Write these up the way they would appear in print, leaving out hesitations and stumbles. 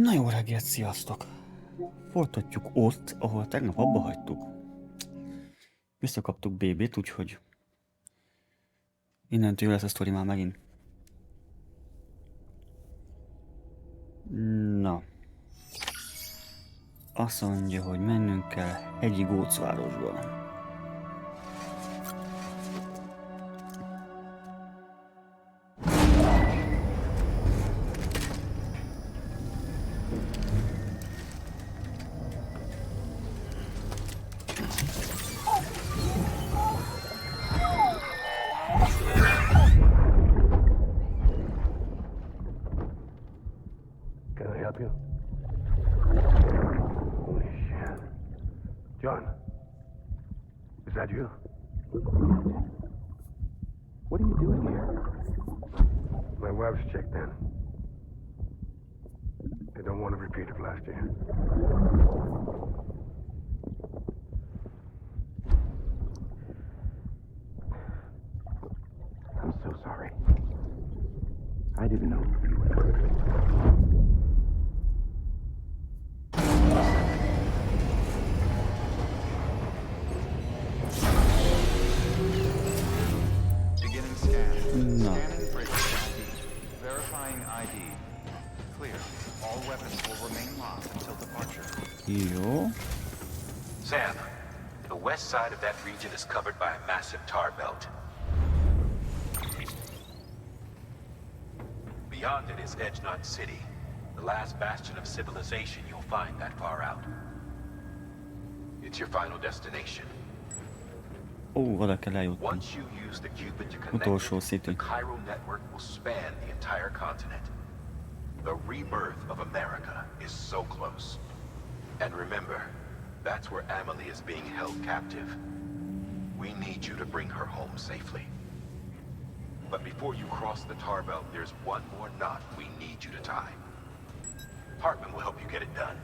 Na jó reggelt, sziasztok! Folytatjuk ott, ahol tegnap abba hagytuk. Visszakaptuk BB-t, úgyhogy innentől jó lesz a sztori már megint. Na. Azt mondja, hogy mennünk kell hegyi gócvárosba. John, is that you? What are you doing here? My wife's checked in. They don't want a repeat of last year. I'm so sorry. I didn't know you were... Jó. Sam, the west side of that region is covered by a massive tar belt. Beyond it is Edgenut City, the last bastion of civilization you'll find that far out. It's your final destination. Ó, oda kell eljutni. Once you use the Cupid to connect Utolsó it, szitu. the Cairo network will span the entire continent. The rebirth of America is so close. And remember, that's where Amelie is being held captive. We need you to bring her home safely. But before you cross the tar belt, there's one more knot we need you to tie. Hartman will help you get it done.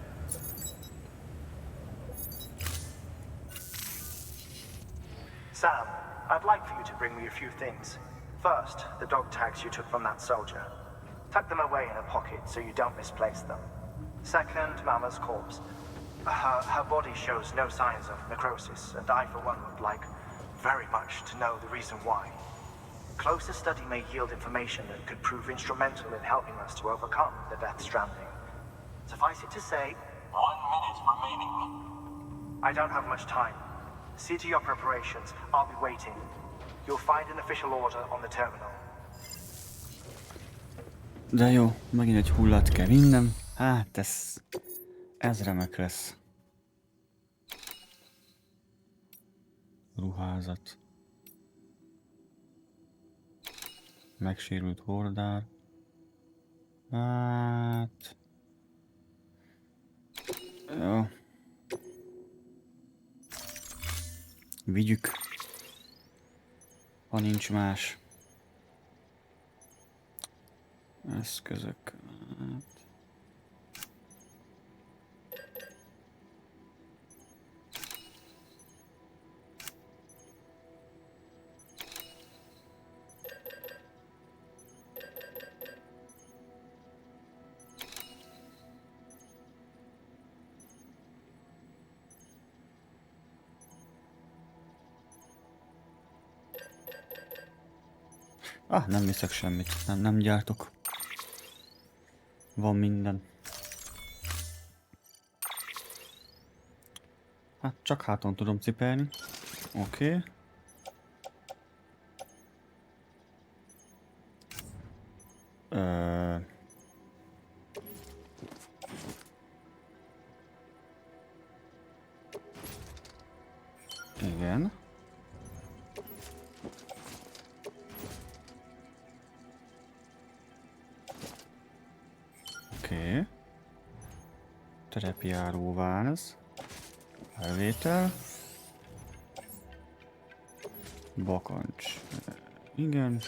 Sam, I'd like for you to bring me a few things. First, the dog tags you took from that soldier. Tuck them away in a pocket so you don't misplace them. Second, Mama's corpse. Her body shows no signs of necrosis, and I, for one, would like very much to know the reason why. Closer study may yield information that could prove instrumental in helping us to overcome the Death Stranding. Suffice it to say... 1 minute remaining. I don't have much time. See to your preparations. I'll be waiting. You'll find an official order on the terminal. De jó, megint egy hullát kell vinnem. Hát ez remek lesz. Ruházat. Megsérült hordár. Hát... Jó. Vigyük. Ha nincs más. Eszközök. Hát. Nem viszek semmit. Nem gyártok. Van minden. Hát csak háton tudom cipelni. Oké. Igen. Oké. Terepjáróváz. Elvétel. Bakancs. Igen.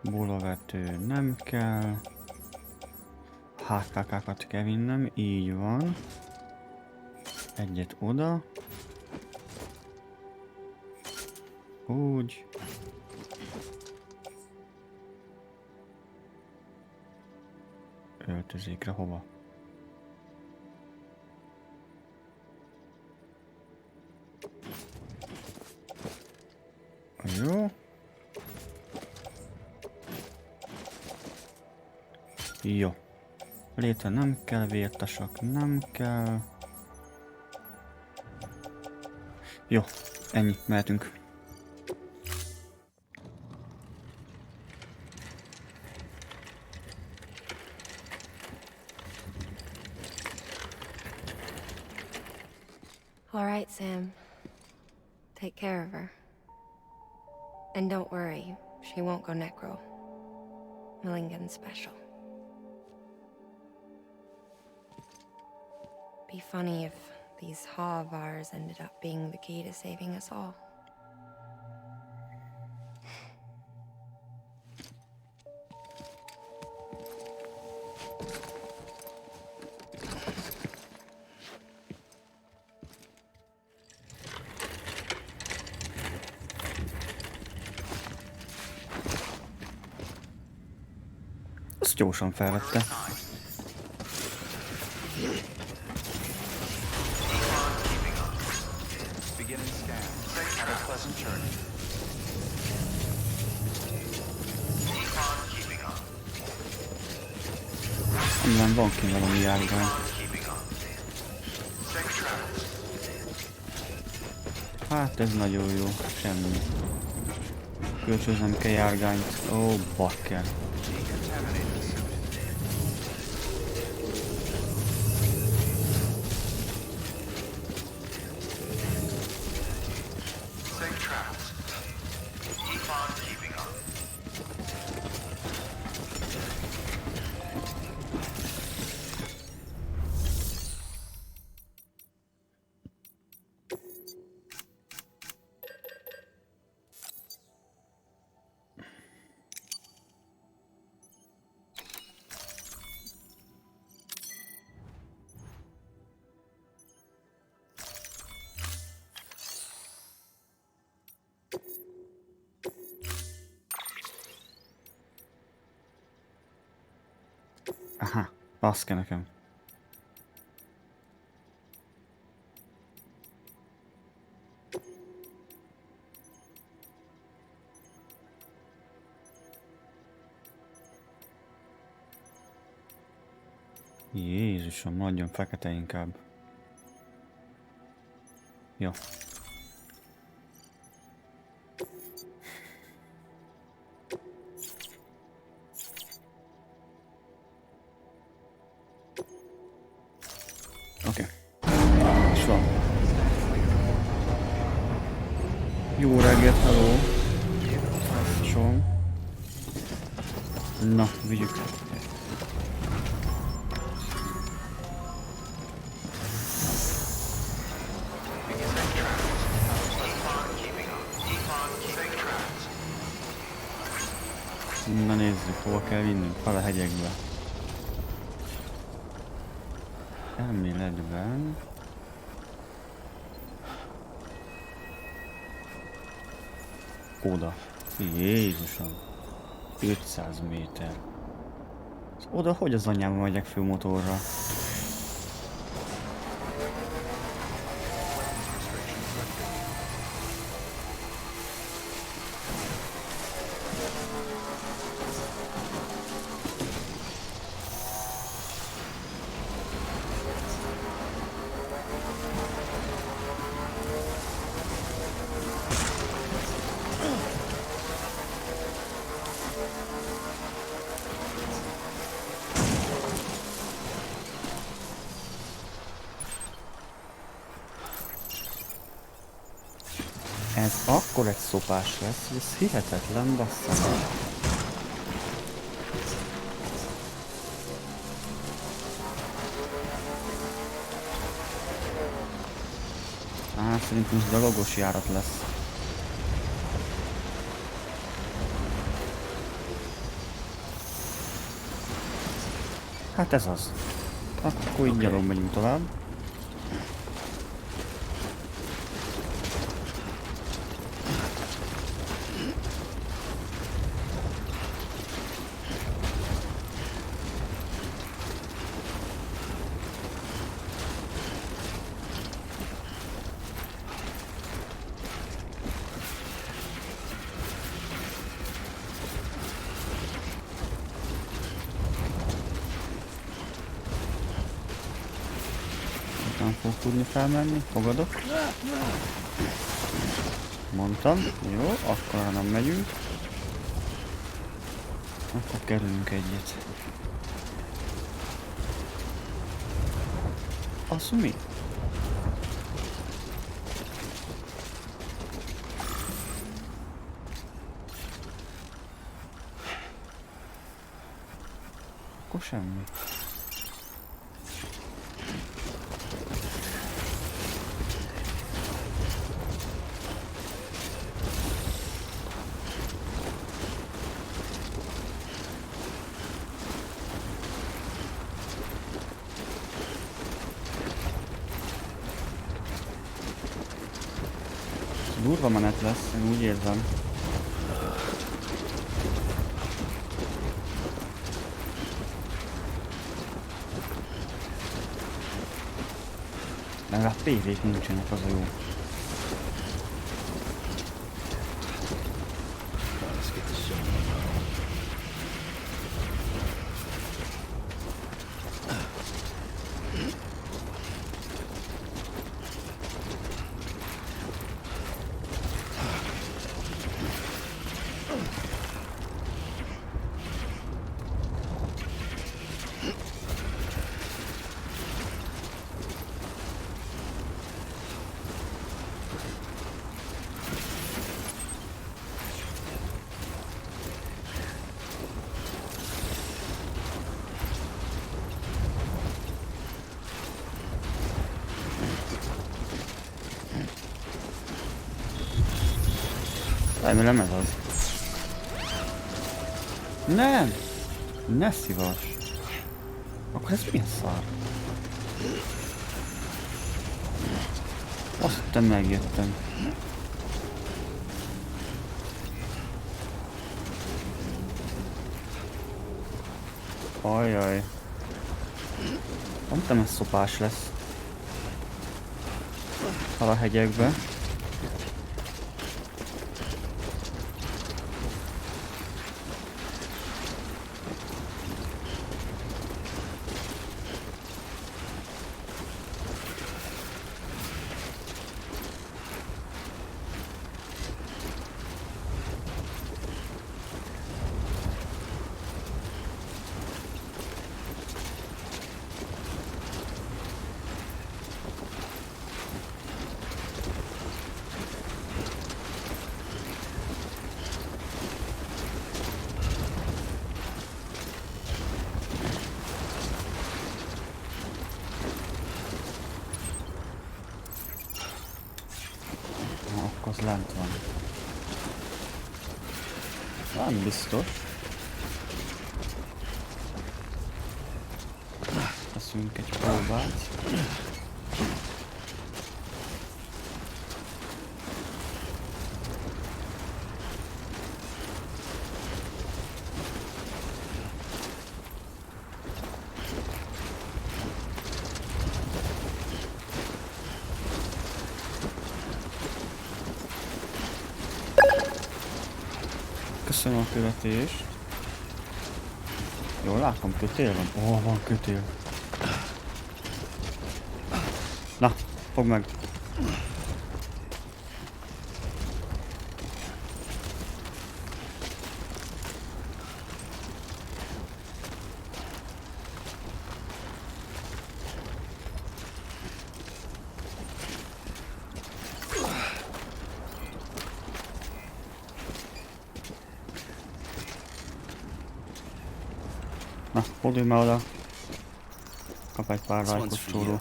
Bolavető nem kell. Hátkákákat kell vinnem, így van. Egyet oda. Úgy. öltözékre hova? Jó. Jó. Létre nem kell, vértasak nem kell. Jó, ennyi, mehetünk. All right, Sam. Take care of her. And don't worry, she won't go necro. Millingen's special. Be funny if these Ha of ours ended up being the key to saving us all. Azt gyorsan felvette. Amiben van ki valami járgány. Hát ez nagyon jó, semmi. Kölcsönznem kell járgányt. Ó, bakker. Aha, azt kell nekem. Jézusom, nagyon fekete inkább. Jó. Oké. És van. Jó reggelt, hello. Som. Na, vigyük. Na nézzük, hova kell vinnünk, fel a hegyekbe. Elméletben... Oda. Jézusom. 500 méter. Oda hogy az anyámba megyek fő motorra? Ez akkor egy szopás lesz, hogy ez hihetetlen, bassza. Szerintem ez dalogos járat lesz. Hát ez az. Akkor így gyalog megyünk tovább. Nem fog tudni felmenni, fogadok. Mondtam, jó, akkor ha nem megyünk. Akkor kerülünk egyet. Az mi? Akkor semmi. Durva menet lesz, én úgy érzem. Legalább PV-k nincsenek, az a jó. Remélem ez az. Nem! Ne szívas! Akkor ez milyen szar? Azt hittem megjöttem. Ajjaj. Mondtam, ez szopás lesz. Hal a hegyekbe. Az lent van. Nem biztos. Teszünk egy próbát. Köszönöm a követést. Jól látom, kötél van? Ó, van kötél. Na, fogd meg. Na, fordulj már oda. Kap egy pár lájkos csóró.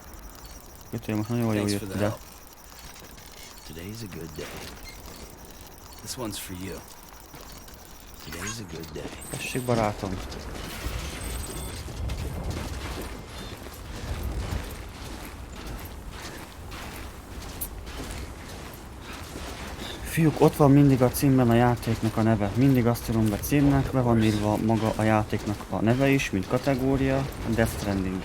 Kötél, most nagyon jól jött ide. Today's a good day. This one's for you. Today's a good day. Tessék, barátom. Fiúk, ott van mindig a címben a játéknak a neve. Mindig azt írom be címnek, be van írva maga a játéknak a neve is, mint kategória, Death Stranding.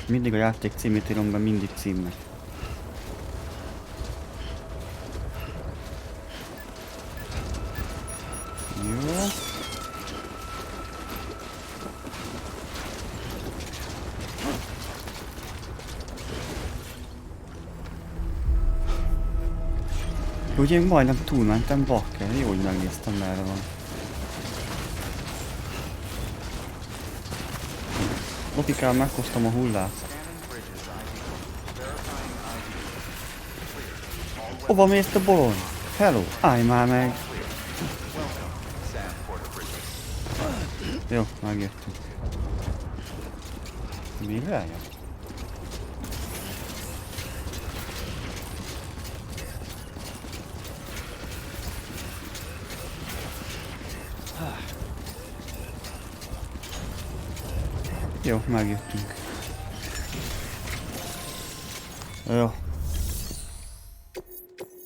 Mindig a játék címét írom be, mindig címnek. Ugye én majdnem túlmentem bakker, jó, hogy megnéztem merre van. Lopikám, meghoztam a hullát. Hova mész te bolond? Hello, állj már meg! Jó, megjöttünk. Még eljön? Jó, megjöttünk. Jó.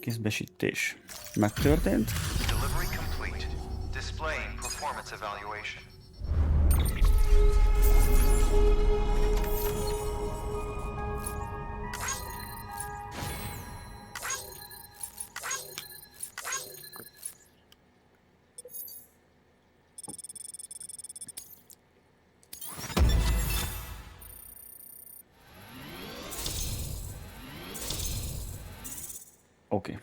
Kézbesítés. Megtörtént. Delivery complete. Displaying performance evaluation. Oké.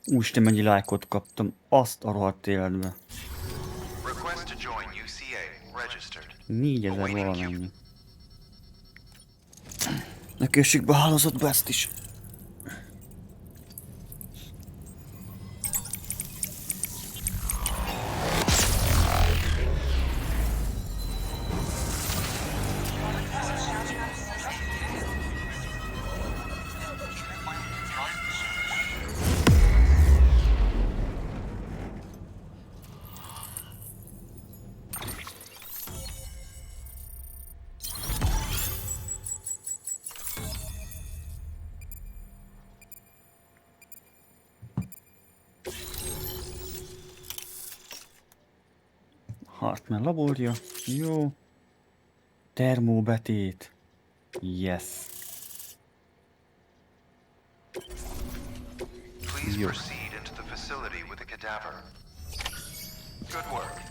Úristen, mennyi lájkot kaptam. Azt a rohadt életbe. Request to join UCA. Registered. 4000 valamennyi. Ne kössük be a hálózatba ezt is. Hartman laborja. Jó. Termóbetét. Yes. Please proceed into the facility with the cadaver. Good work.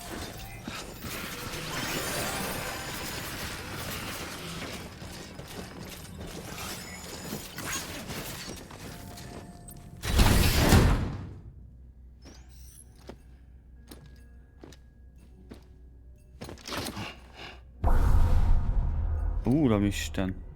Úramisten.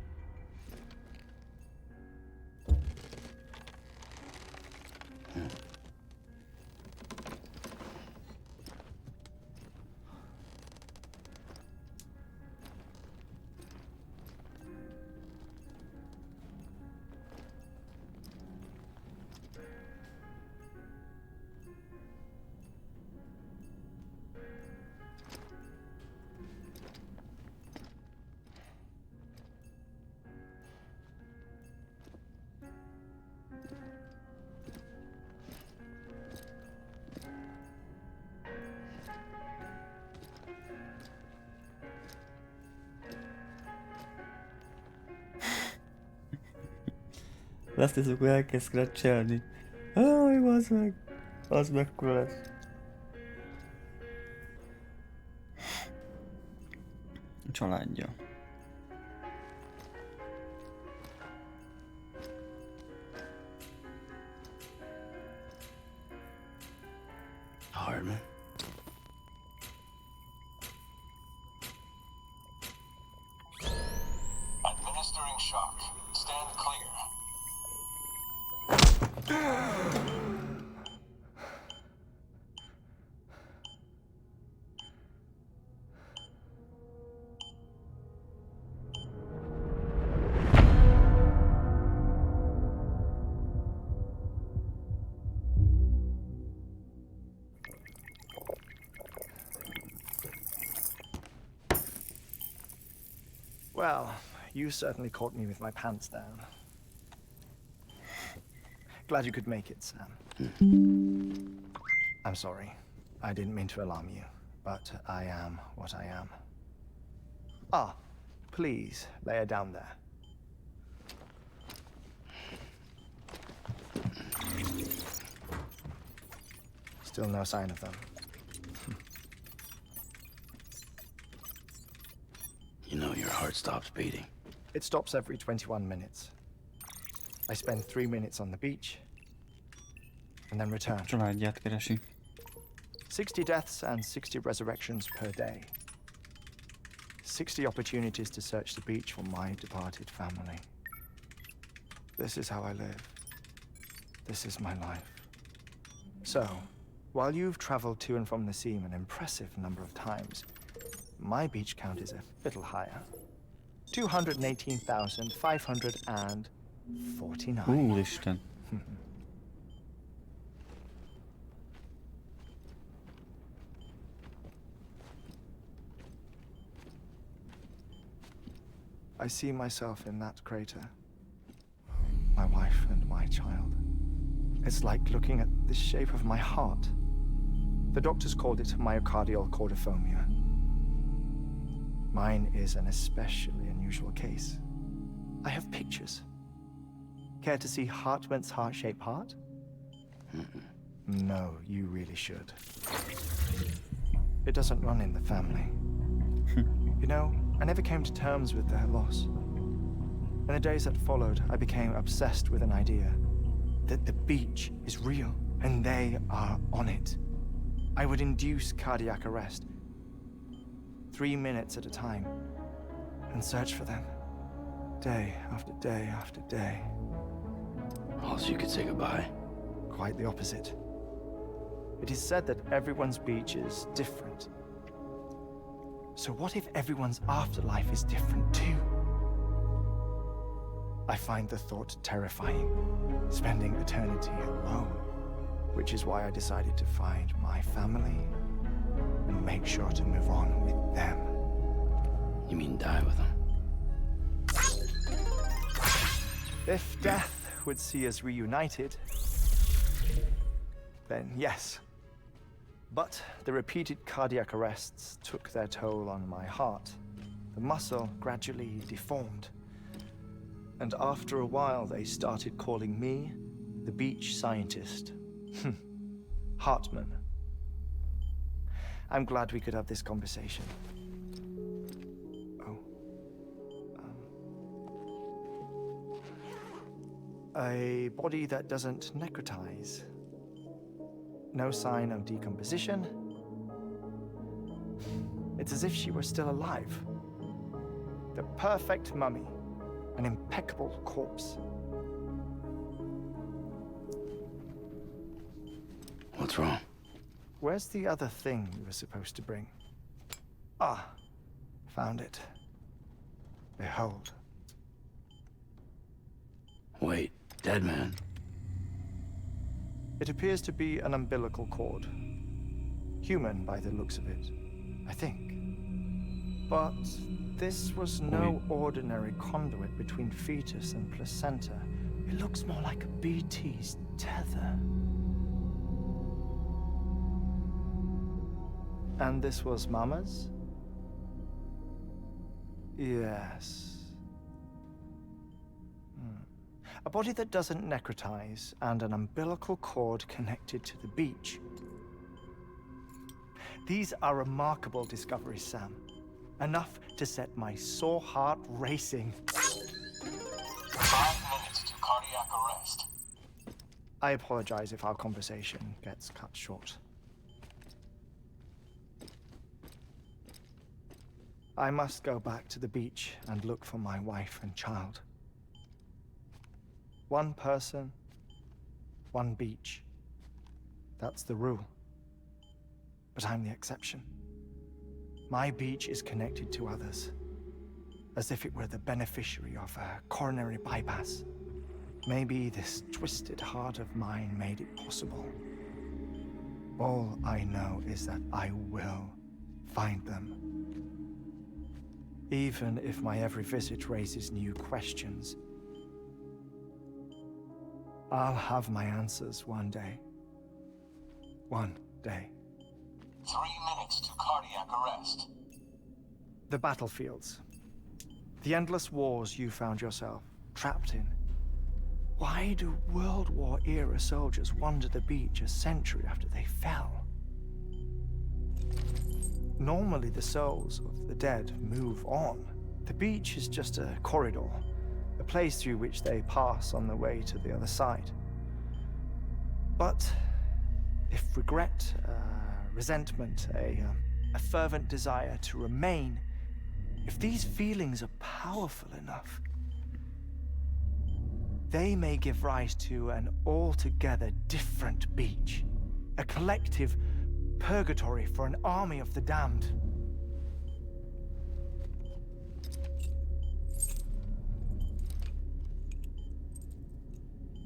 Azt hiszem, hogy elkezd scratchelni. Áj, az meg. Az mekkora lesz. A családja. Hardman. Administering shock. Stand clear. Well, you certainly caught me with my pants down. Glad you could make it, Sam. I'm sorry. I didn't mean to alarm you, but I am what I am. Ah, please, lay her down there. Still no sign of them. You know your heart stops beating. It stops every 21 minutes. I spend 3 minutes on the beach, and then return. Családját keresi. 60 deaths and 60 resurrections per day. 60 opportunities to search the beach for my departed family. This is how I live. This is my life. So, while you've traveled to and from the sea an impressive number of times, my beach count is a little higher. 218,549. Úristen. I see myself in that crater. My wife and my child. It's like looking at the shape of my heart. The doctors called it myocardial cordiformia. Mine is an especially unusual case. I have pictures. Care to see Hartman's heart-shaped heart? No, you really should. It doesn't run in the family. You know, I never came to terms with their loss. In the days that followed, I became obsessed with an idea that the beach is real and they are on it. I would induce cardiac arrest, 3 minutes at a time, and search for them, day after day after day. Also, you could say goodbye. Quite the opposite. It is said that everyone's beach is different. So what if everyone's afterlife is different too? I find the thought terrifying, spending eternity alone, which is why I decided to find my family and make sure to move on with them. You mean die with them? If death would see us reunited, then yes. But the repeated cardiac arrests took their toll on my heart. The muscle gradually deformed. And after a while, they started calling me the beach scientist. Hartman. I'm glad we could have this conversation. Oh. A body that doesn't necrotize. No sign of decomposition. It's as if she were still alive. The perfect mummy. An impeccable corpse. What's wrong? Where's the other thing you were supposed to bring? Ah, found it. Behold. Wait, dead man. It appears to be an umbilical cord. Human by the looks of it, I think. But this was no ordinary conduit between fetus and placenta. It looks more like a BT's tether. And this was Mama's? Yes. A body that doesn't necrotize and an umbilical cord connected to the beach. These are remarkable discoveries, Sam. Enough to set my sore heart racing. 5 minutes to cardiac arrest. I apologize if our conversation gets cut short. I must go back to the beach and look for my wife and child. One person, one beach. That's the rule. But I'm the exception. My beach is connected to others, as if it were the beneficiary of a coronary bypass. Maybe this twisted heart of mine made it possible. All I know is that I will find them. Even if my every visit raises new questions, I'll have my answers one day. One day. 3 minutes to cardiac arrest. The battlefields. The endless wars you found yourself trapped in. Why do World War era soldiers wander the beach a century after they fell? Normally the souls of the dead move on. The beach is just a corridor, a place through which they pass on the way to the other side. But if regret, resentment, a fervent desire to remain, if these feelings are powerful enough, they may give rise to an altogether different beach, a collective purgatory for an army of the damned.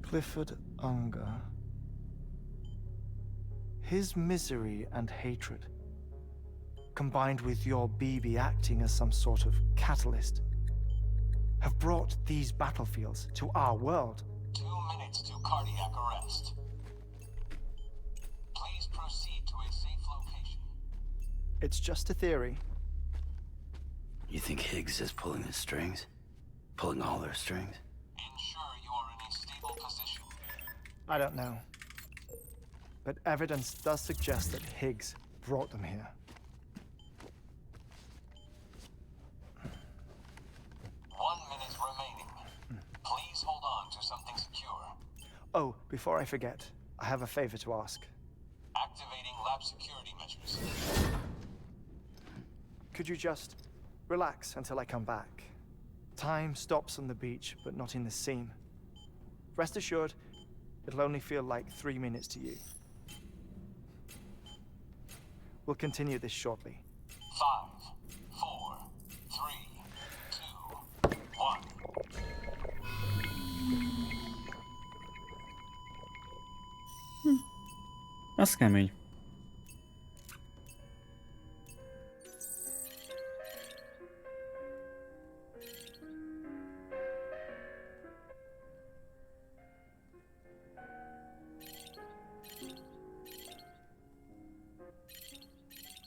Clifford Unger. His misery and hatred, combined with your BB acting as some sort of catalyst, have brought these battlefields to our world. 2 minutes to cardiac arrest. Please proceed to a safe location. It's just a theory. You think Higgs is pulling his strings? Pulling all their strings? Ensure you are in a stable position. I don't know. But evidence does suggest that Higgs brought them here. 1 minute remaining. Please hold on to something secure. Oh, before I forget, I have a favor to ask. Activating lab security measures. Could you just relax until I come back? Time stops on the beach, but not in the scene. Rest assured, it'll only feel like 3 minutes to you. We'll continue this shortly. 5, 4, 3, 2, 1. Az kemény.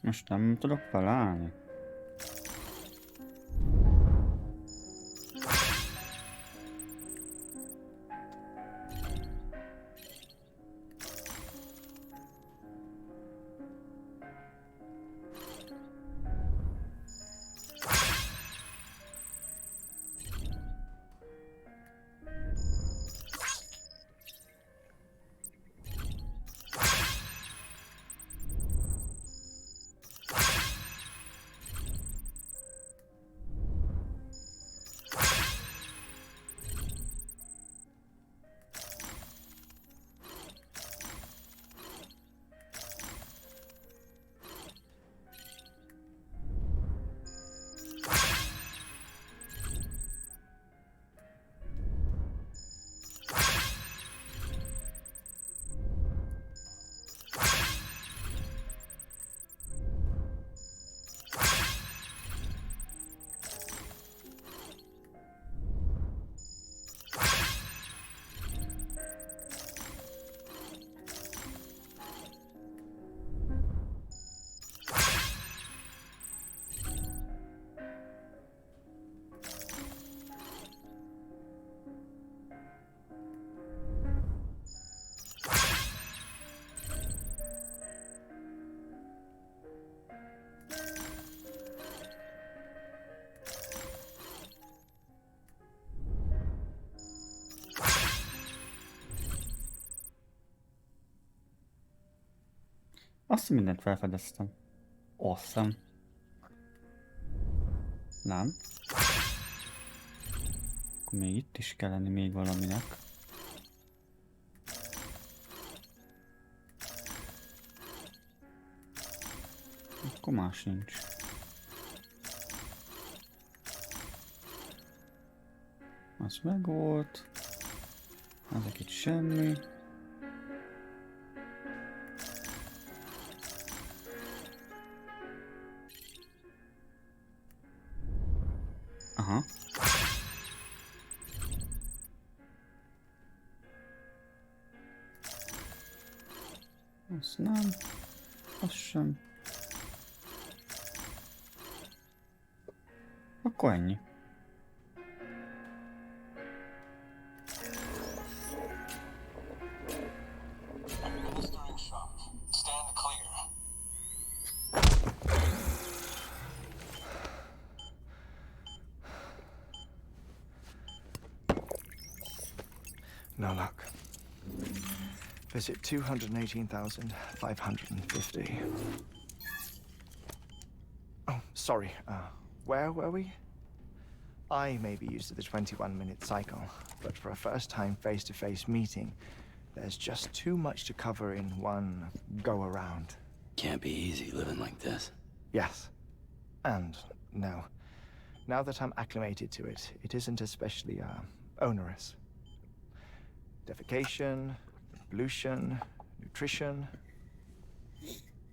Most nem tudok felállni. Azt mindent felfedeztem. Awesome. Nem. Akkor még itt is kell lenni még valaminek. Akkor más nincs. Az meg volt. Ezek itt semmi. Aha. Az nem. Az sem. Akkor ennyi. Administering shock. Stand clear. No luck. Visit 218,550. Oh, sorry. Where were we? I may be used to the 21-minute cycle, but for a first-time face-to-face meeting, there's just too much to cover in one go-around. Can't be easy living like this. Yes. And no. Now that I'm acclimated to it, it isn't especially, onerous. Defecation, pollution, nutrition.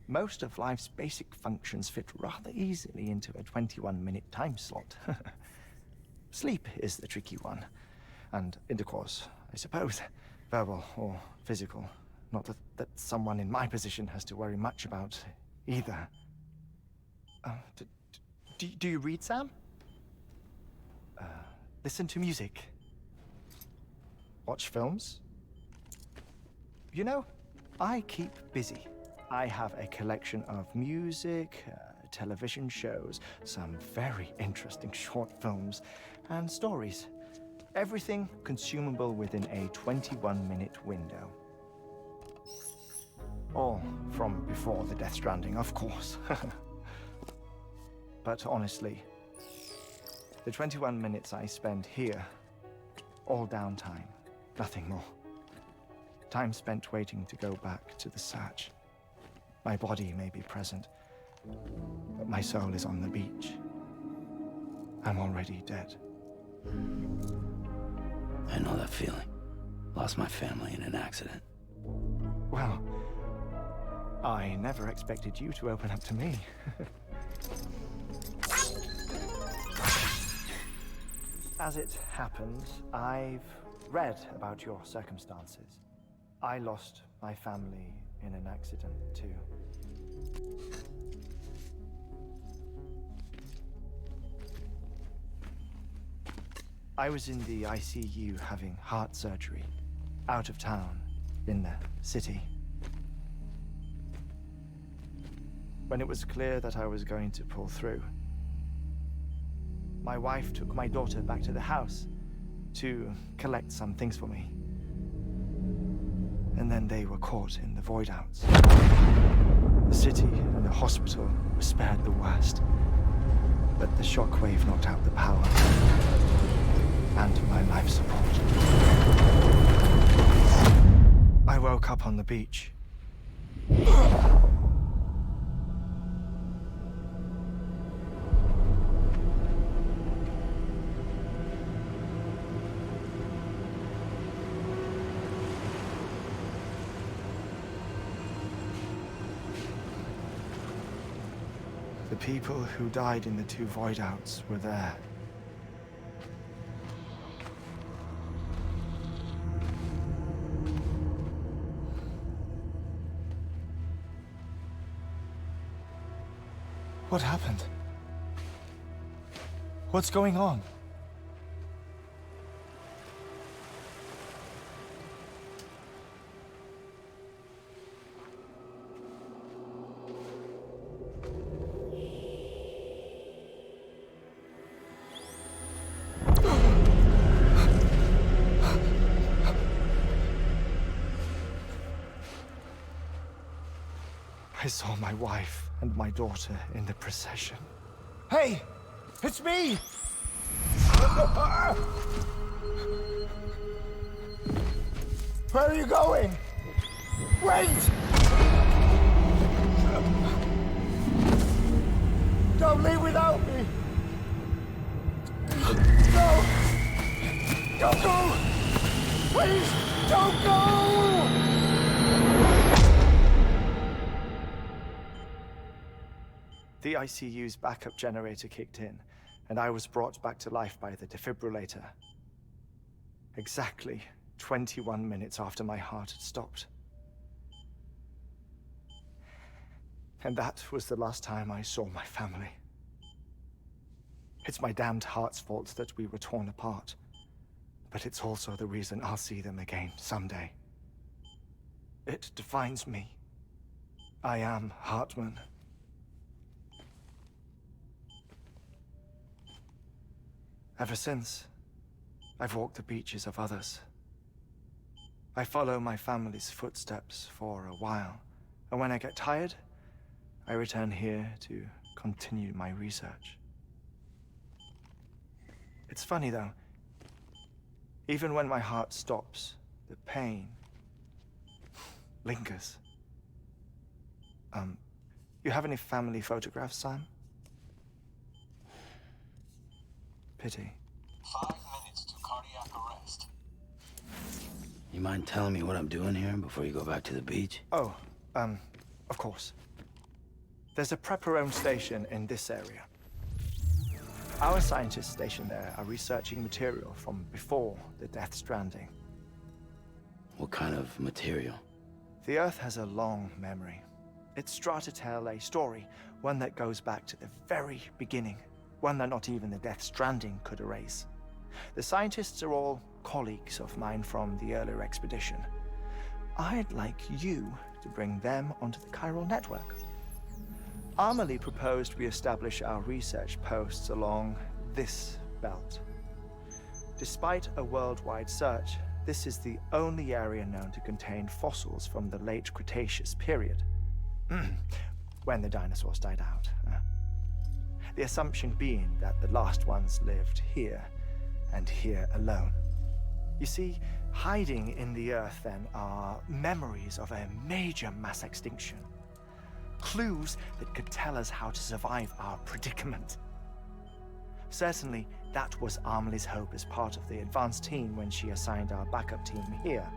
Most of life's basic functions fit rather easily into a 21-minute time slot. Sleep is the tricky one. And intercourse, I suppose. Verbal or physical. Not that someone in my position has to worry much about either. Do you read, Sam? Listen to music. Watch films? You know, I keep busy. I have a collection of music, television shows, some very interesting short films, and stories. Everything consumable within a 21-minute window. All from before the Death Stranding, of course. But honestly, the 21 minutes I spend here, all downtime, nothing more. Time spent waiting to go back to the search. My body may be present, but my soul is on the beach. I'm already dead. I know that feeling. Lost my family in an accident. Well, I never expected you to open up to me. As it happens, I've read about your circumstances. I lost my family in an accident, too. I was in the ICU having heart surgery, out of town, in the city. When it was clear that I was going to pull through, my wife took my daughter back to the house to collect some things for me. And then they were caught in the void outs. The city and the hospital were spared the worst, but the shockwave knocked out the power and my life support. I woke up on the beach. The people who died in the two void outs were there. What happened? What's going on? I saw my wife and my daughter in the procession. Hey! It's me! Where are you going? Wait! Don't leave without me! No! Don't go! Please, don't go! The ICU's backup generator kicked in, and I was brought back to life by the defibrillator. Exactly 21 minutes after my heart had stopped. And that was the last time I saw my family. It's my damned heart's fault that we were torn apart, but it's also the reason I'll see them again someday. It defines me. I am Hartman. Ever since, I've walked the beaches of others, I follow my family's footsteps for a while, and when I get tired, I return here to continue my research. It's funny though, even when my heart stops, the pain lingers. You have any family photographs, Sam? Pity. 5 minutes to cardiac arrest. You mind telling me what I'm doing here before you go back to the beach? Oh, of course. There's a prep-your-own station in this area. Our scientists stationed there are researching material from before the Death Stranding. What kind of material? The Earth has a long memory. It's trying to tell a story, one that goes back to the very beginning, one that not even the Death Stranding could erase. The scientists are all colleagues of mine from the earlier expedition. I'd like you to bring them onto the chiral network. Amelie proposed we establish our research posts along this belt. Despite a worldwide search, this is the only area known to contain fossils from the late Cretaceous period, when the dinosaurs died out. The assumption being that the last ones lived here, and here alone. You see, hiding in the Earth then are memories of a major mass extinction. Clues that could tell us how to survive our predicament. Certainly, that was Amelie's hope as part of the advanced team when she assigned our backup team here.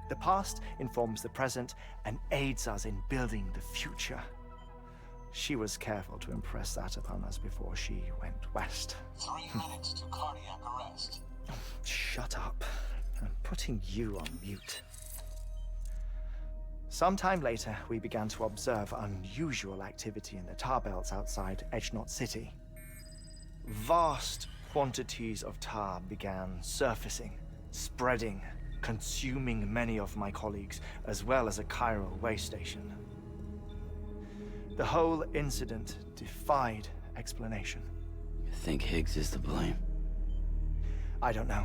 The past informs the present and aids us in building the future. She was careful to impress that upon us before she went west. 3 minutes to cardiac arrest. Shut up. I'm putting you on mute. Sometime later, we began to observe unusual activity in the tar belts outside Edgenot City. Vast quantities of tar began surfacing, spreading, consuming many of my colleagues, as well as a chiral way station. The whole incident defied explanation. You think Higgs is to blame? I don't know,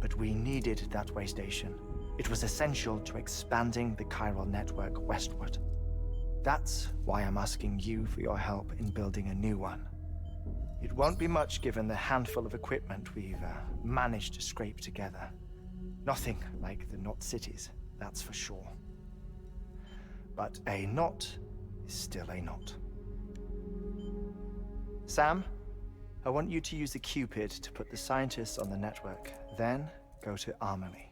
but we needed that way station. It was essential to expanding the chiral network westward. That's why I'm asking you for your help in building a new one. It won't be much given the handful of equipment we've managed to scrape together. Nothing like the knot cities, that's for sure. But a knot is still a knot. Sam, I want you to use the Cupid to put the scientists on the network, then go to Amelie.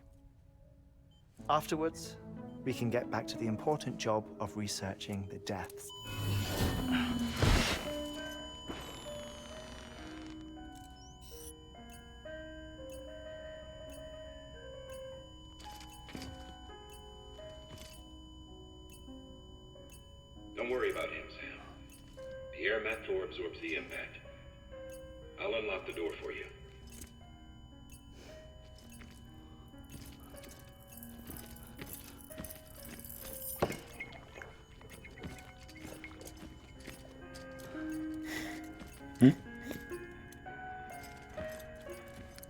Afterwards, we can get back to the important job of researching the deaths. Don't worry about him, Sam. The air mat floor absorbs the impact. I'll unlock the door for you.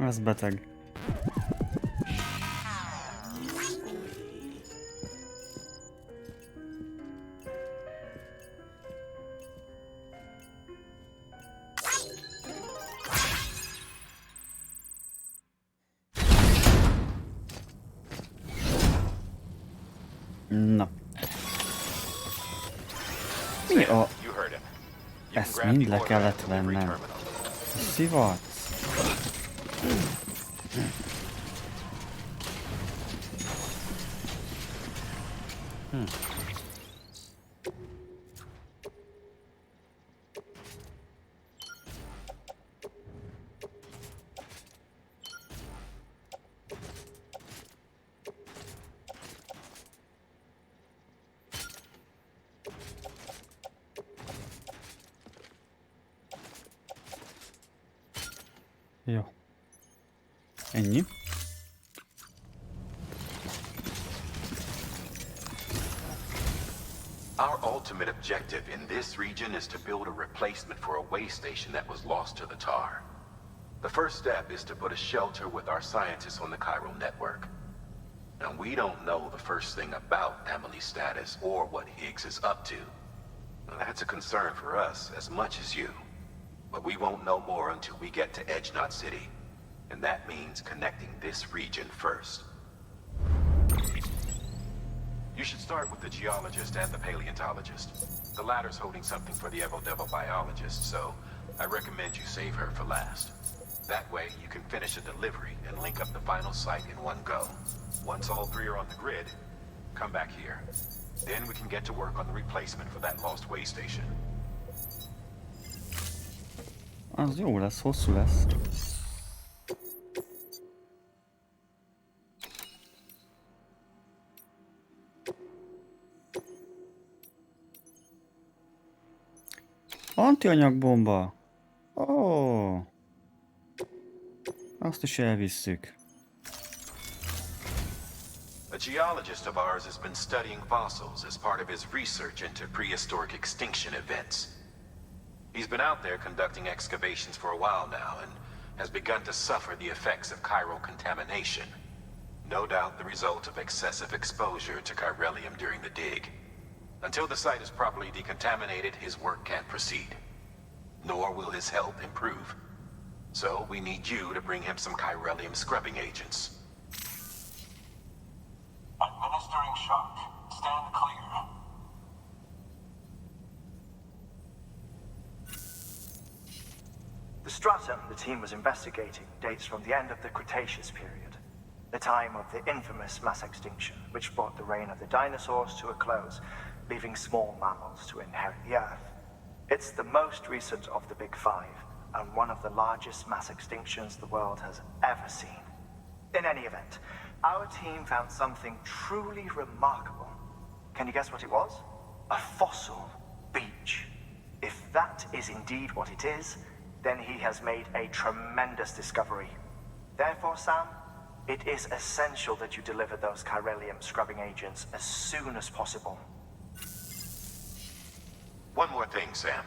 Ez beteg. Na. Mi a... Ezt mind le kellett vennem. Szivatsz. Jó. Ennyi. Our ultimate objective in this region is to build a replacement for a way station that was lost to the tar. The first step is to put a shelter with our scientists on the chiral network. Now, we don't know the first thing about Emily's status or what Higgs is up to. Now, that's a concern for us as much as you. But we won't know more until we get to Edge Knot City. And that means connecting this region first. You should start with the geologist and the paleontologist. The latter's holding something for the Evo-Devo biologist, so I recommend you save her for last. That way, you can finish a delivery and link up the final site in one go. Once all three are on the grid, come back here. Then we can get to work on the replacement for that lost way station. Az jó lesz, hosszú lesz. Antianyagbomba! Ó! Azt is elvisszük. A geologist of ours has been studying fossils as part of his research into prehistoric extinction events. He's been out there conducting excavations for a while now and has begun to suffer the effects of chiral contamination. No doubt the result of excessive exposure to chiralium during the dig. Until the site is properly decontaminated, his work can't proceed. Nor will his health improve. So we need you to bring him some chiralium scrubbing agents. Administering shock. Stand clear. The stratum the team was investigating dates from the end of the Cretaceous period, the time of the infamous mass extinction, which brought the reign of the dinosaurs to a close, leaving small mammals to inherit the Earth. It's the most recent of the Big Five, and one of the largest mass extinctions the world has ever seen. In any event, our team found something truly remarkable. Can you guess what it was? A fossil beach. If that is indeed what it is, then he has made a tremendous discovery. Therefore, Sam, it is essential that you deliver those chiralium scrubbing agents as soon as possible. One more thing, Sam.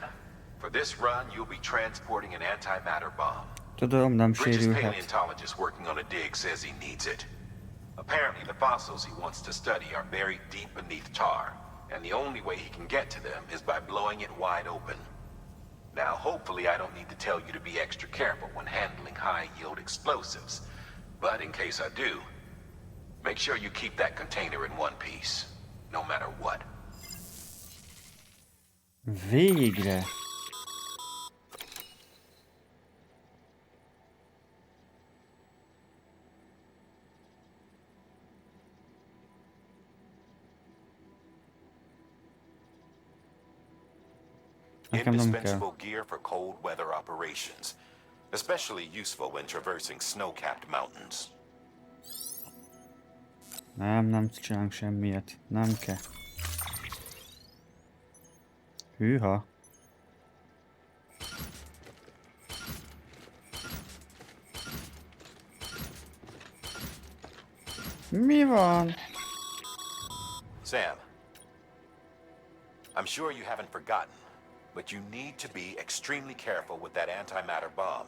For this run, you'll be transporting an antimatter bomb. Tudom, nem Bridges' sérülhet. paleontologist working on a dig says he needs it. Apparently, the fossils he wants to study are buried deep beneath tar, and the only way he can get to them is by blowing it wide open. Now, hopefully I don't need to tell you to be extra careful when handling high-yield explosives, but in case I do, make sure you keep that container in one piece, no matter what. Végre! Nekem nem kell. Indispensable gear for cold weather operations, especially useful when traversing snow-capped mountains. Nem csinálunk semmiet. Nem kell. Hűha. Mi van? Sam, I'm sure you haven't forgotten, but you need to be extremely careful with that antimatter bomb,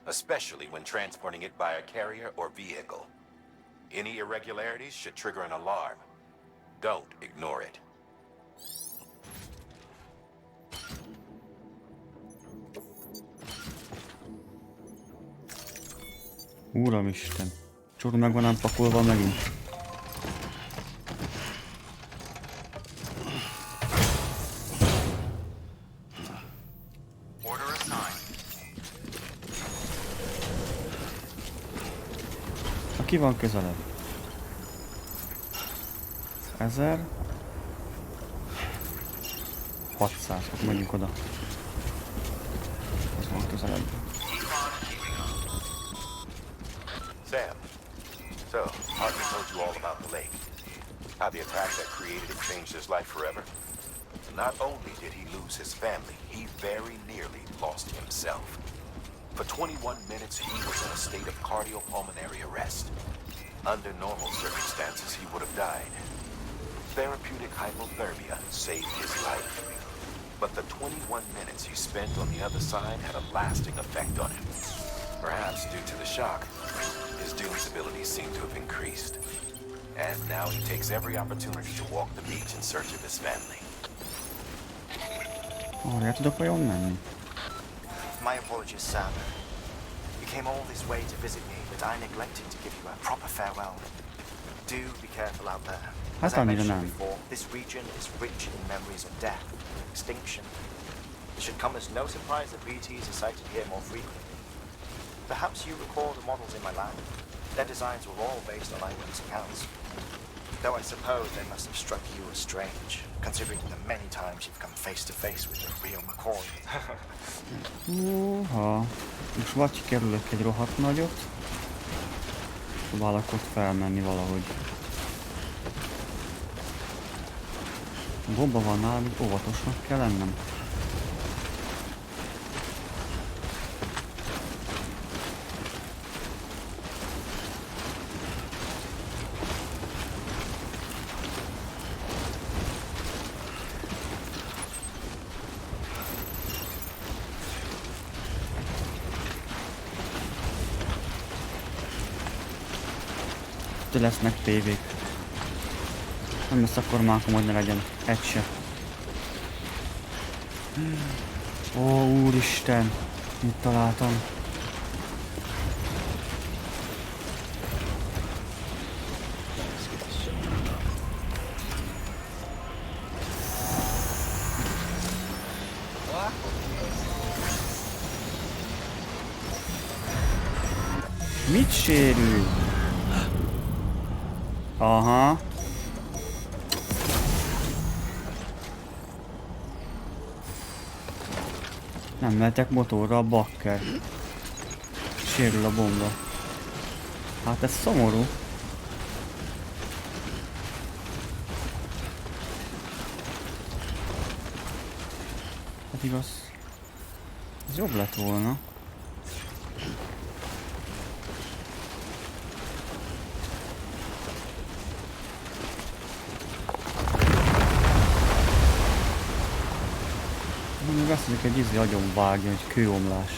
especially when transporting it by a carrier or vehicle. Any irregularities should trigger an alarm. Don't ignore it. Uramisten. Csúr meg van ám pakolva megint. Order assigned. Ki van közelebb? 1000. 600. Akkor megyünk oda. Ez van közelebb. Sam, so, Harvey told you all about the lake. How the attack that created it changed his life forever. Not only did he lose his family, he very nearly lost himself. For 21 minutes, he was in a state of cardiopulmonary arrest. Under normal circumstances, he would have died. Therapeutic hypothermia saved his life. But the 21 minutes he spent on the other side had a lasting effect on him. Perhaps due to the shock, his doom's abilities seem to have increased. And now he takes every opportunity to walk the beach in search of his family. Arra tudok vajon menni? My apologies, Sam. You came all this way to visit me, but I neglected to give you a proper farewell. Do be careful out there. As I mentioned before, this region is rich in memories of death, extinction. It should come as no surprise that BTs are sighted here more frequently. Perhaps you recall the models in my lab. Their designs were all based on eyewitness accounts. Though I suppose they must have struck you as strange, considering the many times you've come face to face with the real McCoy. Húha. Most vagy kerülök egy rohadt nagyot, próbálok ott felmenni valahogy. Bomba van nálam, óvatosnak kell lennem. De lesznek tévék. Nem lesz akkor mákom, hogy ne legyen egy se. Ó, úristen! Mit találtam? Mit sérül? Aha. Nem mehetek motorra, a bakker. Sérül a bomba. Hát ez szomorú. Hát igaz. Ez jobb lett volna. Még azt mondjuk, hogy izé agyon vágja, hogy kőomlás.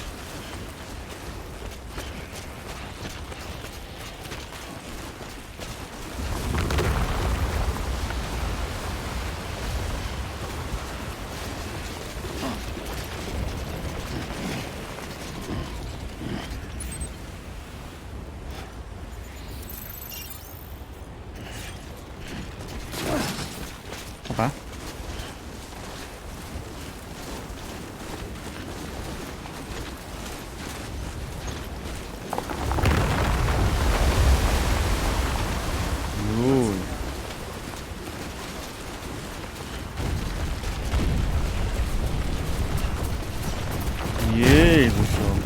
Hoppá. Jézusom!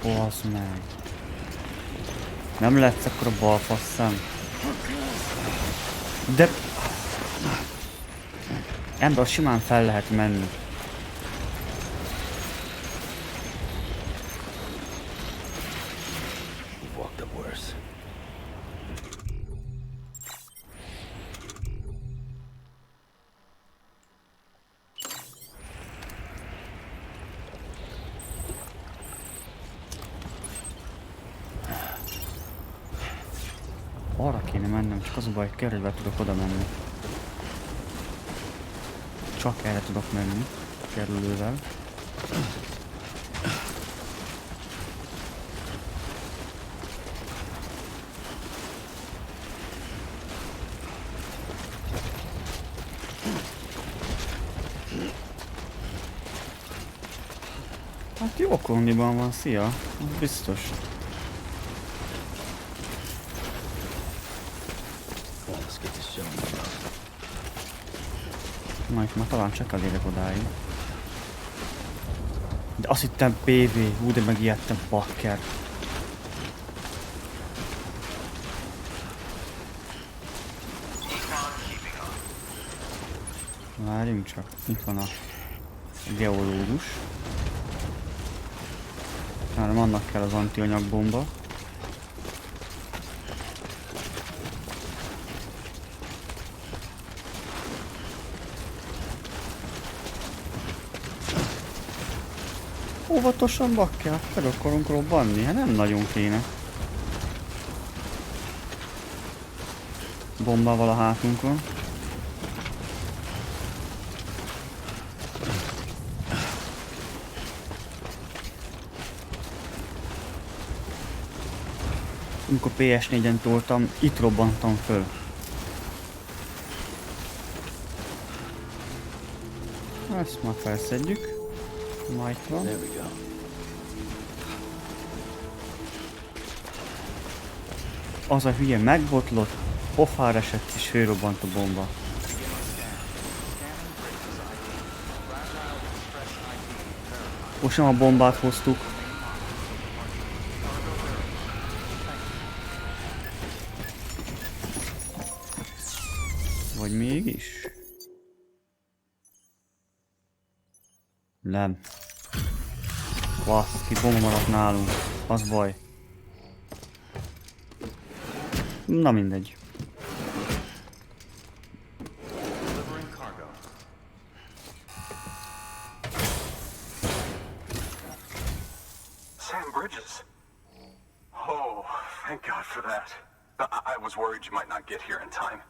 Basz meg! Nem lehetsz akkor a balfasszám. De... Ember simán fel lehet menni. Arra kéne mennem, csak az a baj, hogy kerülve tudok oda menni. Csak erre tudok menni, kerülővel. Hát jó kondiban van, szia, az biztos. Na itt már talán csak elérek odáig. De azt hittem PV, hú, de megijedtem, bakker. Várjunk csak, itt van a geológus. Már annak kell az antianyagbomba. Óvatosan bakker, fel akarunk robbanni, hát nem nagyon kéne. Bombával a hátunkon. Amikor PS4-en toltam, itt robbantam föl. Ezt már felszedjük. Ma itt van. Az a hülye megbotlott, pofára esett és fölrobbant a bomba. Most nem a bombát hoztuk. Vagy mégis? Nem. Baszki, bomba maradt nálunk. Az baj. Na mindegy. Sam Bridges. Oh, thank God for that. I was worried you might not get here in time.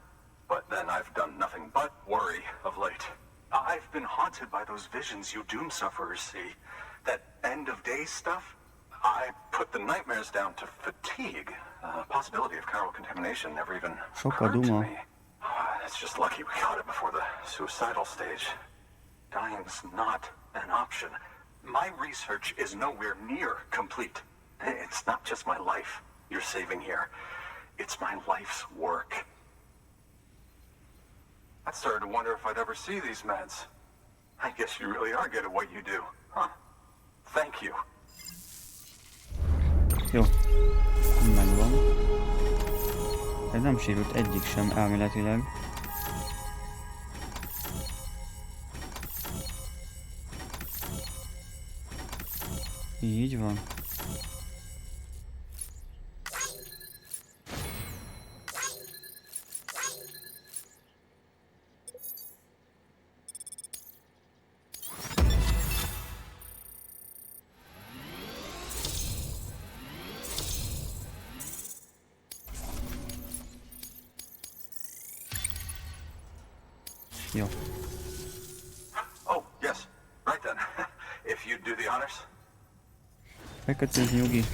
But then I've done nothing but worry of late. I've been haunted by those visions you doom sufferers see. That end of days stuff. I put the nightmares down to fatigue. Possibility of chiral contamination never even occurred to me. It's just lucky we caught it before the suicidal stage. Dying's not an option. My research is nowhere near complete. It's not just my life you're saving here. It's my life's work. I started to wonder if I'd ever see these meds. I guess you really are good at what you do, huh? Thank you. Jó. Megvan. Ez nem sérült egyik sem elméletileg. Így van. Jó. Oh, yes. Right then. If you'd do the honors. Megkötünk, nyugi.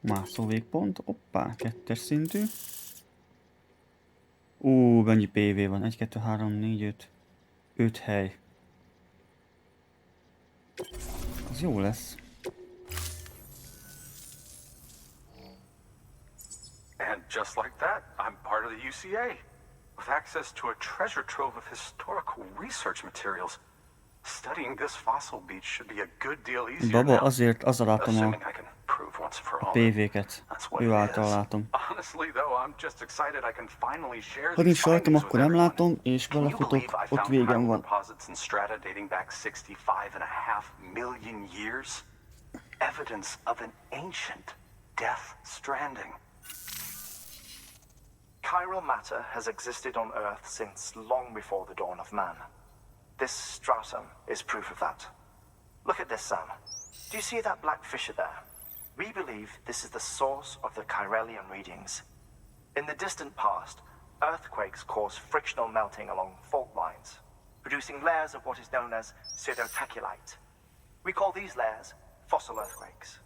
Mászó végpont, hoppá, 2-es szintű. Mennyi PV van? 1, 2, 3, 4, 5. 5 hely. Az jó lesz. And just like that, I'm part of the UCA. With access to a treasure trove of historical research materials. Studying this fossil beach should be a good deal easier Baba, now. azért az látom Assuming I can prove once for all. PV-ket. Ő által látom. Honestly though, I'm just excited I can finally share Ha nincs rajtam, akkor nem látom, és Can you belefutok, believe I ott found végem chiral van. deposits in strata dating back 65.5 million years? Evidence of an ancient death stranding. Chiral matter has existed on Earth since long before the dawn of man. This stratum is proof of that. Look at this, Sam. Do you see that black fissure there? We believe this is the source of the Chiralian readings. In the distant past, earthquakes cause frictional melting along fault lines, producing layers of what is known as pseudotaculite. We call these layers fossil earthquakes.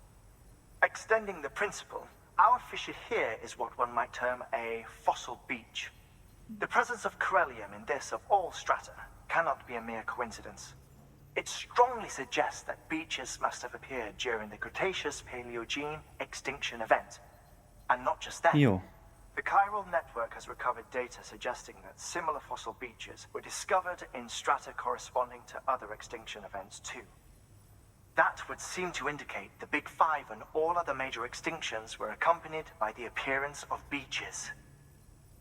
Extending the principle, Our fissure here is what one might term a fossil beach. The presence of corellium in this of all strata cannot be a mere coincidence. It strongly suggests that beaches must have appeared during the Cretaceous-Paleogene extinction event. And not just that. Jó. The chiral network has recovered data suggesting that similar fossil beaches were discovered in strata corresponding to other extinction events too. That would seem to indicate the Big Five and all other major extinctions were accompanied by the appearance of beaches.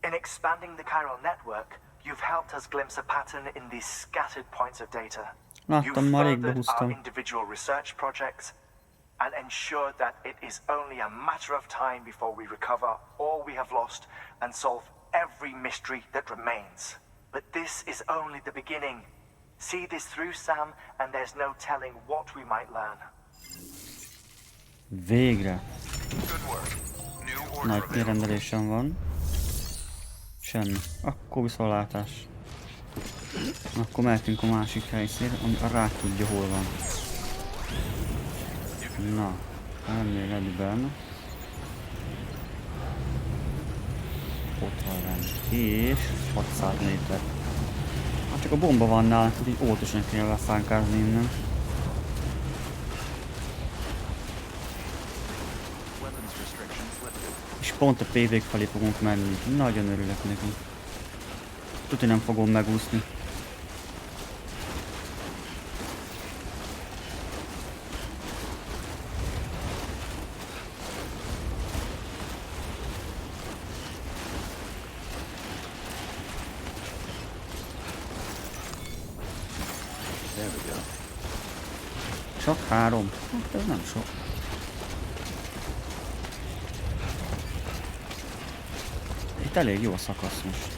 In expanding the chiral network, you've helped us glimpse a pattern in these scattered points of data. You've furthered our individual research projects and ensured that it is only a matter of time before we recover all we have lost and solve every mystery that remains. But this is only the beginning. See this through, Sam, and there's no telling what we might learn. Végre. Nagy kirendelésem van. Semmi. Akkor viszontlátás. Akkor mehetünk a másik helyszínre, ami a rá tudja hol van. Na, ennél egyben. Ott van rend. És 600 méter. Hát csak a bomba van nálunk, hogy így óvatosan kell leszánkázni innen. És pont a PV-k felé fogunk menni. Nagyon örülök neki. Tudja, nem fogom megúszni. Csak 3. Hát ez nem sok. Itt elég jó a szakasz most.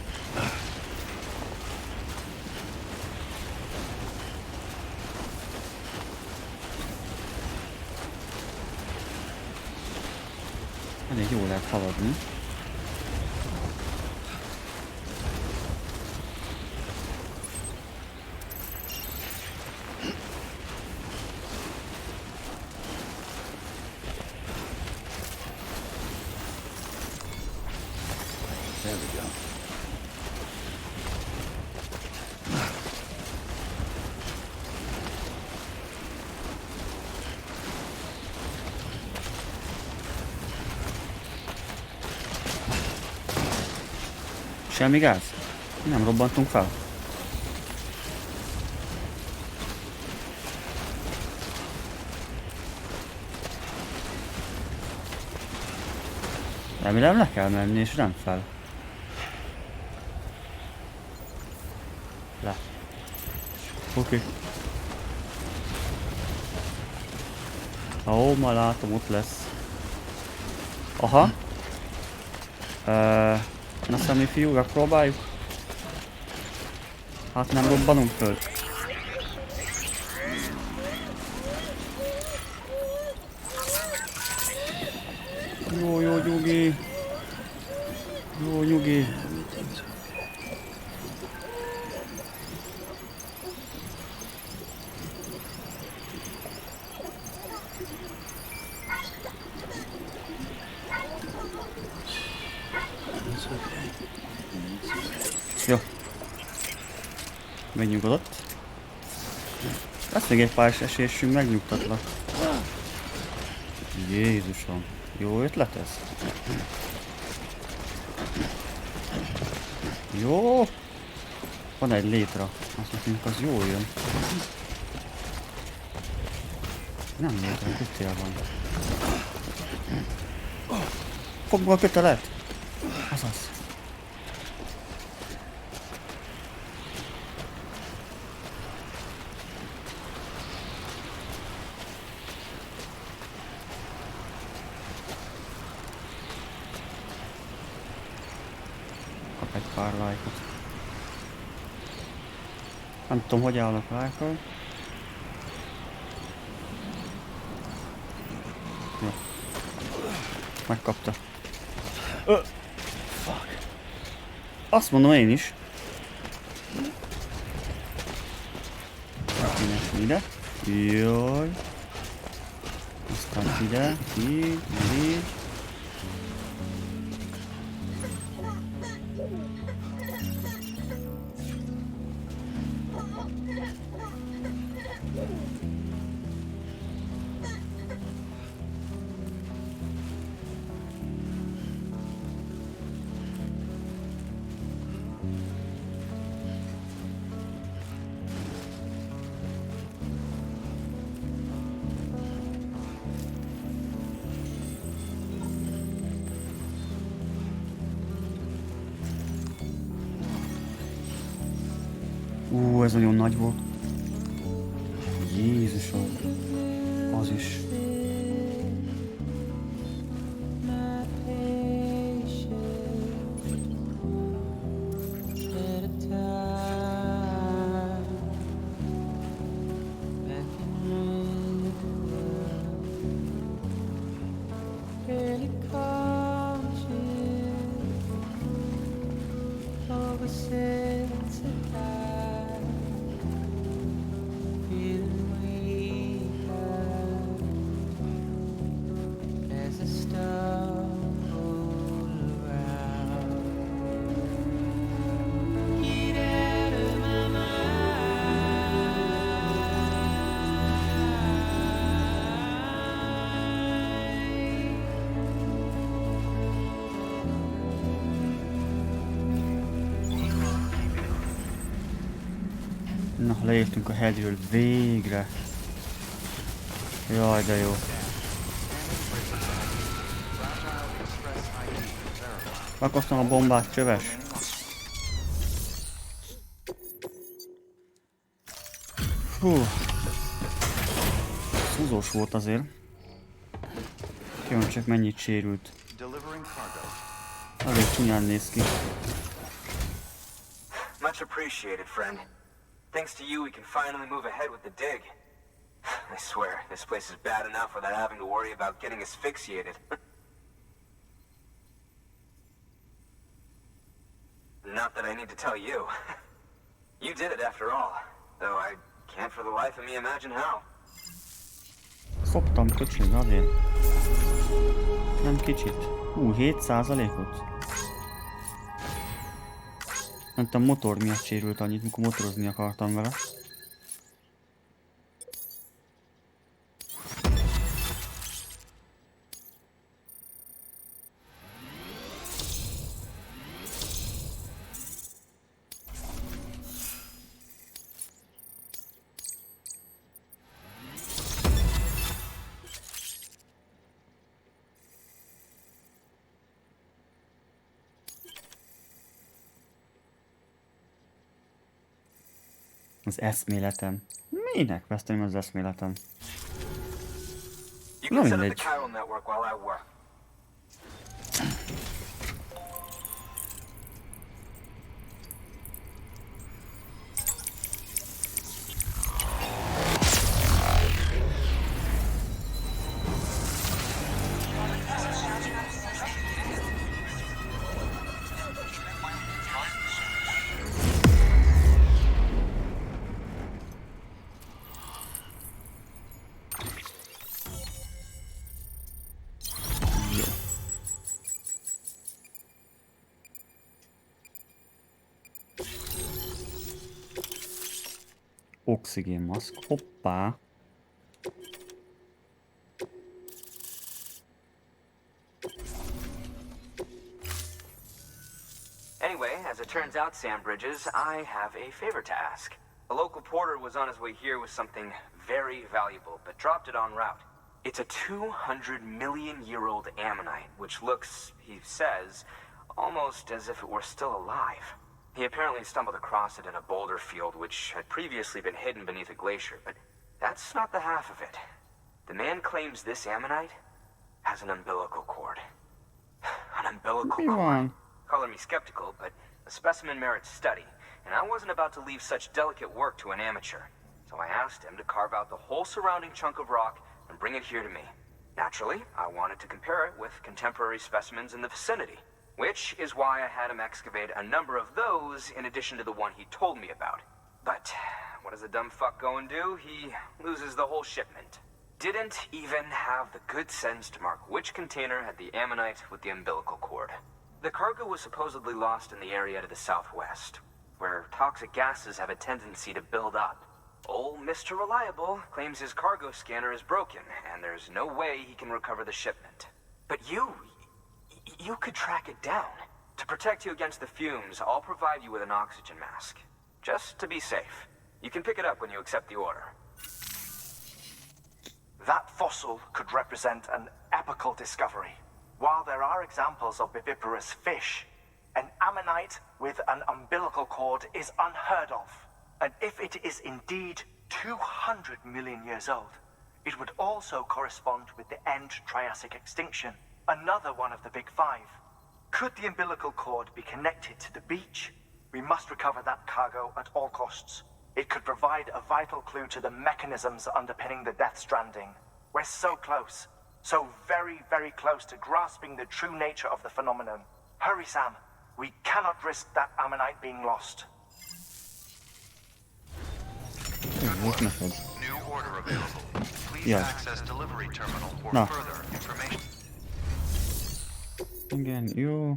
Elég jól lehet haladni. Semmi gáz? Nem robbantunk fel. Remélem le kell menni és nem fel. Le. Oké. Ó, már látom, ott lesz. Aha. Na szemli fiú, megpróbáljuk. Hát nem robbanunk föl. Jó nyugi. Jó nyugi. Jó. Megnyugodott. Lesz még egy pár esésünk, megnyugtatlak. Jézusom. Jó ötlet ez? Jó. Van egy létra. Azt nekünk az jól jön. Nem létra, kötél van. Fogd be a kötelet! Azaz. Kap egy pár lájkot. Nem tudom, hogy állnak lájkol. Jó. Megkapta. Fuck. Azt mondom én is. Ide. Jaj. Aztán ide. Így. Ez nagyon nagy volt. Jézusom. Az is. Na, leértünk a hegyről, végre. Jaj, de jó. Rakasztom a bombát, Csöves. Hú. Szúzós volt azért. Jön, csak mennyit sérült. Elég csúnyán néz ki. Much appreciated, friend. Thanks to you, we can finally move ahead with the dig. I swear, this place is bad enough without having to worry about getting asphyxiated. Not that I need to tell you. You did it after all, though I can't for the life of me imagine how. Szoptam köcsög azért. Nem kicsit. 7%-ot. Nem tudom, motor miatt sérült annyit, mikor motorozni akartam vele. Az eszméletem. Minek vesztem az eszméletem? Na mindegy. Oxigénmaszk, hoppá! Anyway, as it turns out, Sam Bridges, I have a favor to ask. A local porter was on his way here with something very valuable, but dropped it en route. It's a 200-million-year-old ammonite, which looks, he says, almost as if it were still alive. He apparently stumbled across it in a boulder field which had previously been hidden beneath a glacier, but that's not the half of it. The man claims this ammonite has an umbilical cord. An umbilical cord. Color me skeptical, but the specimen merits study, and I wasn't about to leave such delicate work to an amateur. So I asked him to carve out the whole surrounding chunk of rock and bring it here to me. Naturally, I wanted to compare it with contemporary specimens in the vicinity. Which is why I had him excavate a number of those in addition to the one he told me about. But what does the dumb fuck go and do? He loses the whole shipment. Didn't even have the good sense to mark which container had the ammonite with the umbilical cord. The cargo was supposedly lost in the area to the southwest, where toxic gases have a tendency to build up. Old Mr. Reliable claims his cargo scanner is broken, and there's no way he can recover the shipment. But you could track it down. To protect you against the fumes, I'll provide you with an oxygen mask. Just to be safe. You can pick it up when you accept the order. That fossil could represent an epochal discovery. While there are examples of viviparous fish, an ammonite with an umbilical cord is unheard of. And if it is indeed 200 million years old, it would also correspond with the end Triassic extinction, another one of the big five. Could the umbilical cord be connected to the beach? We must recover that cargo at all costs. It could provide a vital clue to the mechanisms underpinning the Death Stranding. We're so close. So very, very close to grasping the true nature of the phenomenon. Hurry, Sam. We cannot risk that ammonite being lost. New order available. Please access delivery terminal for further information. Igen, jó.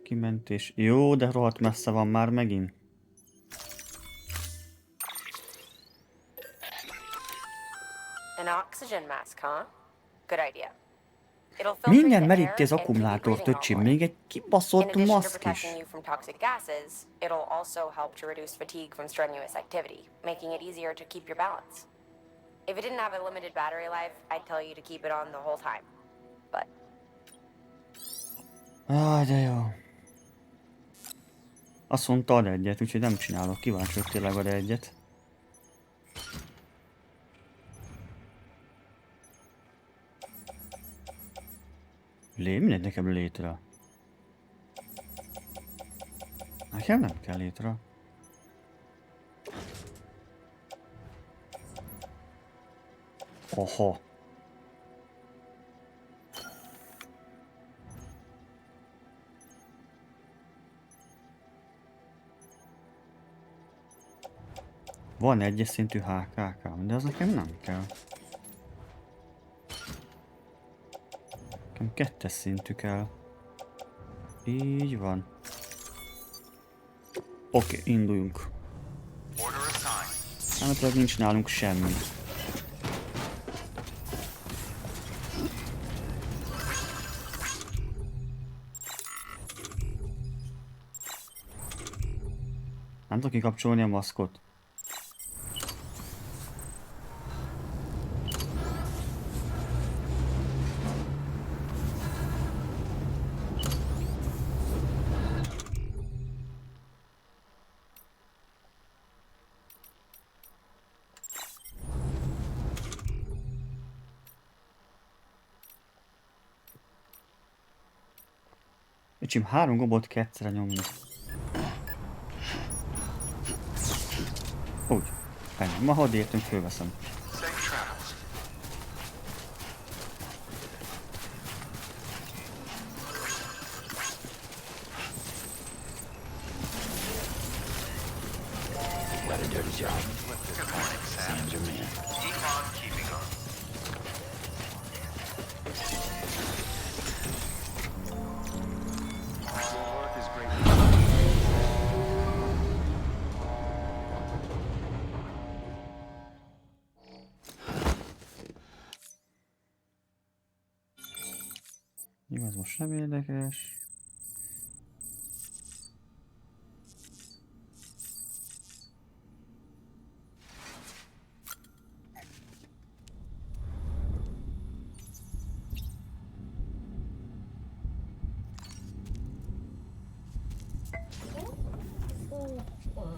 Kimentés. Jó, de rohadt messze van már megint. An oxygen mask, huh? Good idea. Minden meríti az akkumulátort, öcsém, még egy kibaszott maszk is. From toxic gases, it'll also help to reduce fatigue from strenuous activity, making it easier to keep your balance. If it didn't have a limited battery life, I'd tell you to keep it on the whole time. But De jó. Azt mondta, ad egyet, úgyhogy nem csinálok. Kíváncsi, hogy tényleg ad egyet. Mindegy nekem létre. Nekem nem kell létre. Oha. Van egyes szintű HKK, de az nekem nem kell. Nekem kettes szintű kell. Így van. Oké, induljunk. Hát nincs nálunk semmi. Nem tudok kikapcsolni a maszkot. Öcsém, 3 gombot kell egyszerre nyomni. Úgy. Ennyi. Ma hadd értünk, fölveszem. Jó, ez most nem érdekes.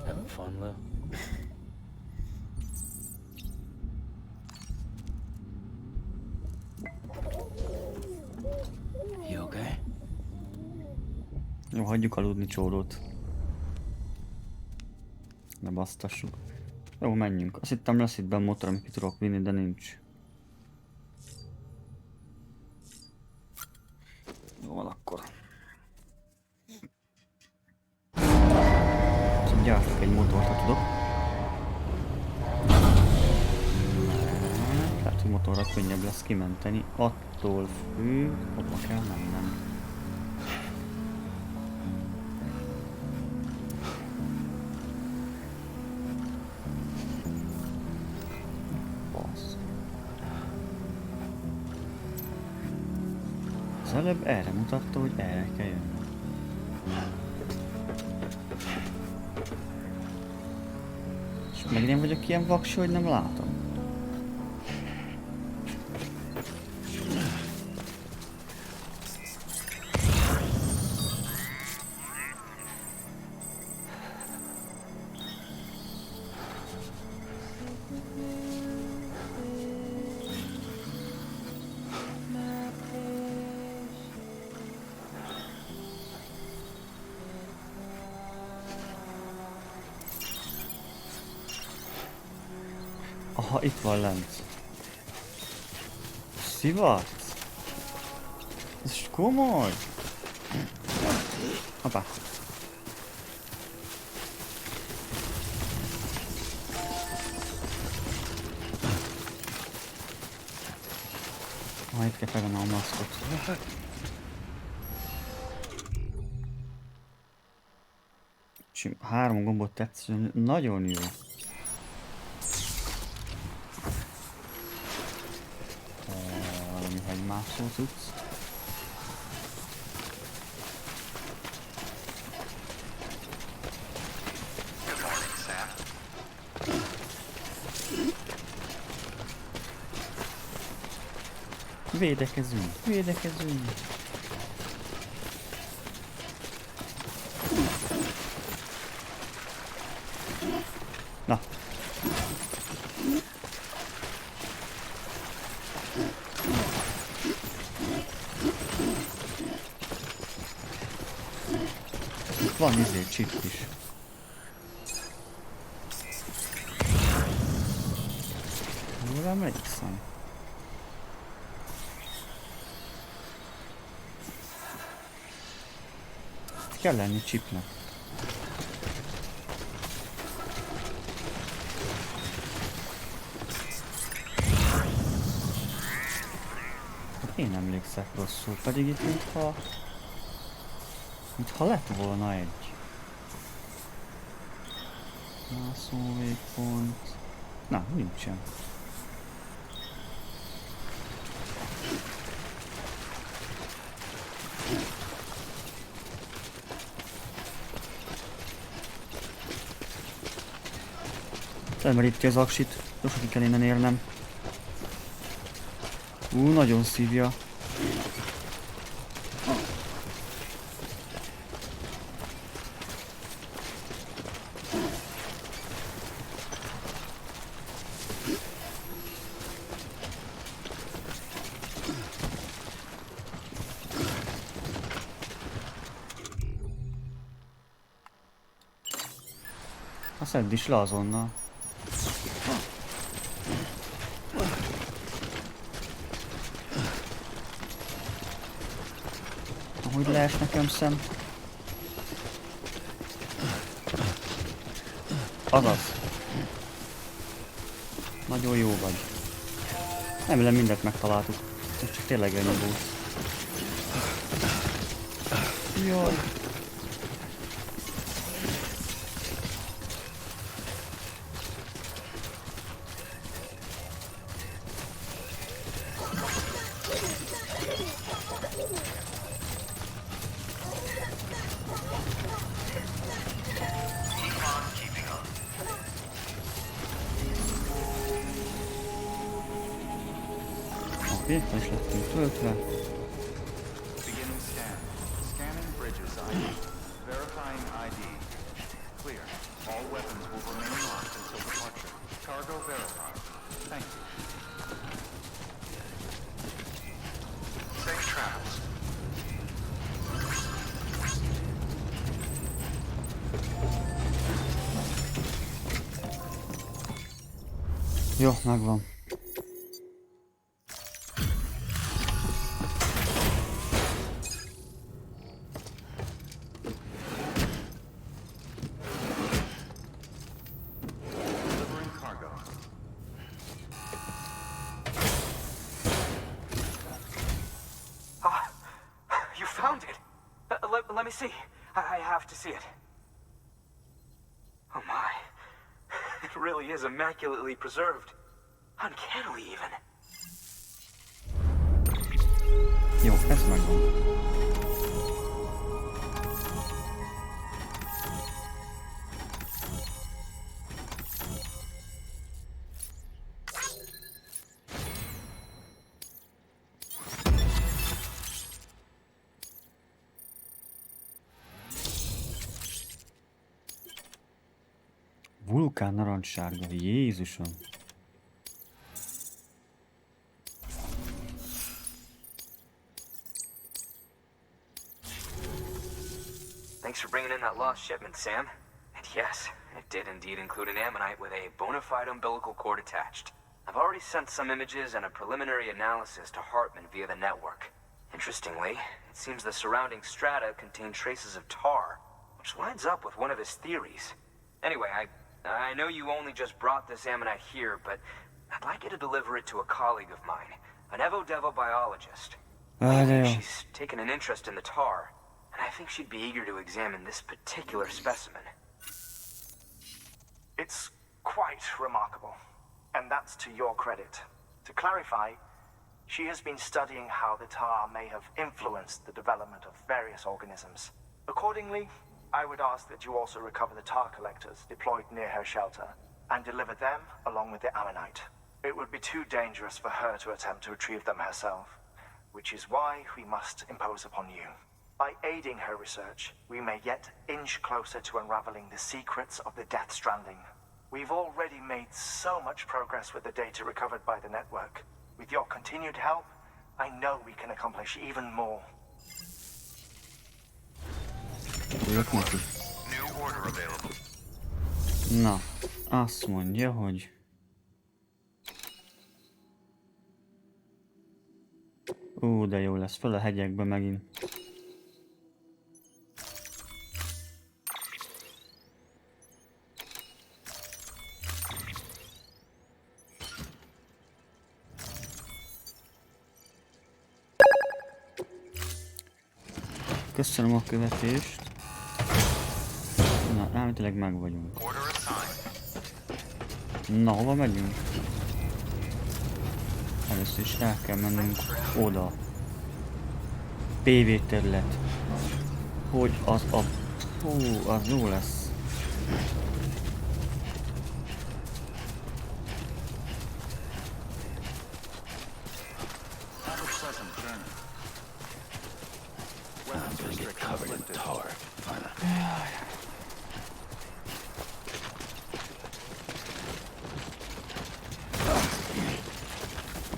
Having fun, Lou? You okay? Jó, hagyjuk aludni csórót. Ne basztassuk. Jó, menjünk. Azt hittem lesz itt benn motor, amit ki tudok vinni, de nincs. Jó van akkor. Szóval gyártok egy motort, ha tudok. Lehet, hogy motorra könnyebb lesz kimenteni. Attól függ, hova kell mennem. Az előbb erre mutatta, hogy erre kell jönni. És meg én vagyok ilyen vaksi, hogy nem látom. Aha, itt van lent. Szivatsz? Ez is komoly? Hoppá. Itt kell felvennem a maszkot. 3 gombot tetsző, nagyon jó. Valami hegymászó cucc. Good morning, Sam. Védekezünk, védekezünk. Na. Itt van chip is. Jól emlékszem. Kell lenni chipnek. Én emlékszek rosszul, pedig itt mintha lett volna egy. Mászó végpont. Na, nincsen. Felmerítja az aksit, gyorsan ki kell innen érnem. Nagyon szívja. Szedd is le azonnal. Ahogy lees nekem szem. Azaz. Nagyon jó vagy. Remélem mindent megtaláltuk. Ez csak tényleg egy volt. Jaj. Oké, és lettünk töltve. Beginning scan. Scanning bridges ID. Verifying ID. Clear. All weapons will remain locked until departure. Cargo verified. Thank you. Safe travels. Jó, megvan. Let me see. I have to see it. Oh my. It really is immaculately preserved. Uncannily even. Jó, ez megvan. Vulkán narancssárga, Jézusom! Thanks for bringing in that lost shipment, Sam. And yes, it did indeed include an ammonite with a bona fide umbilical cord attached. I've already sent some images and a preliminary analysis to Hartman via the network. Interestingly, it seems the surrounding strata contain traces of tar, which lines up with one of his theories. Anyway, I know you only just brought this ammonite here, but I'd like you to deliver it to a colleague of mine, an Evo-Devo biologist. Lately, she's taken an interest in the tar, and I think she'd be eager to examine this particular specimen. It's quite remarkable, and that's to your credit. To clarify, she has been studying how the tar may have influenced the development of various organisms. Accordingly, I would ask that you also recover the tar collectors deployed near her shelter and deliver them along with the ammonite. It would be too dangerous for her to attempt to retrieve them herself, which is why we must impose upon you. By aiding her research, we may yet inch closer to unraveling the secrets of the Death Stranding. We've already made so much progress with the data recovered by the network. With your continued help, I know we can accomplish even more. New order available. Na, azt mondja, hogy... De jó lesz, föl a hegyekbe megint. Köszönöm a követést. Na, elméletileg meg vagyunk. Na, hova megyünk? Először is el kell mennünk oda. PV terület. Hogy az a... Hú, az jó lesz.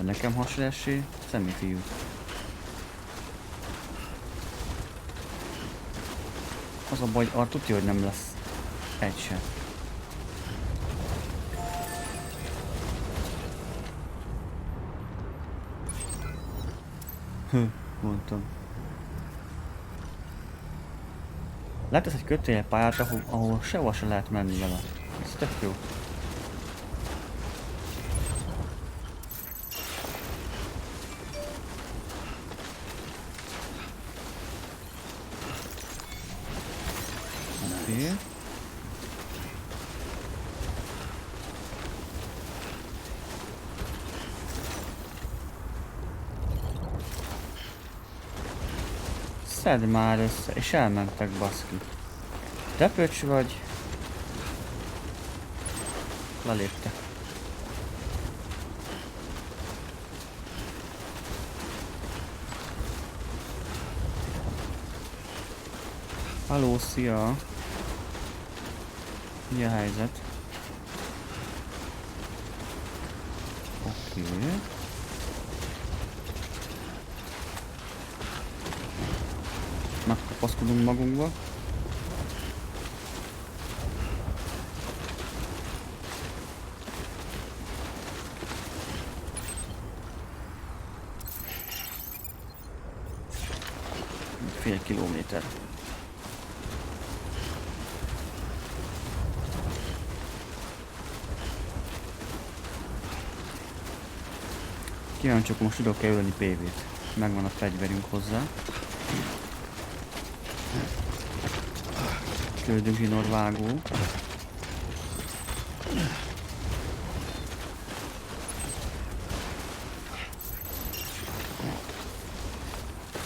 Nekem hasonlásé, személyfiú. Az a baj, arra tudja, hogy nem lesz egy se. Mondtam. Lehet ez egy kötélpályát, ahol sehova se lehet menni vele. Ez tök jó. Szedd már össze, és elmentek, baszki. Te pöcs vagy? Lelépte. Halló, szia! Mi a helyzet? Oké. Megkapaszkodunk magunkba. Fél kilométer. Kíváncsi, most tudok-e ölni PV-t. Megvan a fegyverünk hozzá. Köldögzsinórvágó.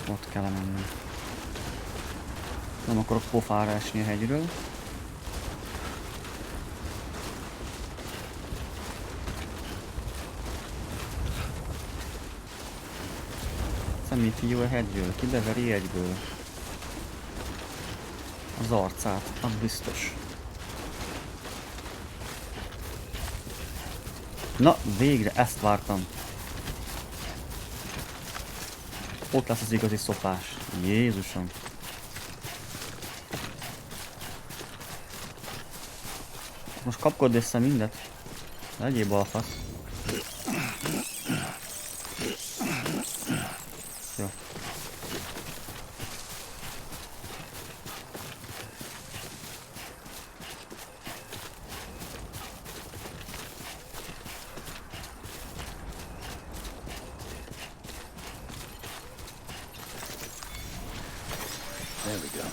Ott kell mennem. Nem akarok pofára esni a hegyről. Személyfiú a hegyről, kibeveri egyből az arcát, az biztos. Na, végre ezt vártam. Ott lesz az igazi szopás. Jézusom. Most kapkod össze mindet. Legyél balfasz. Jó. There we go.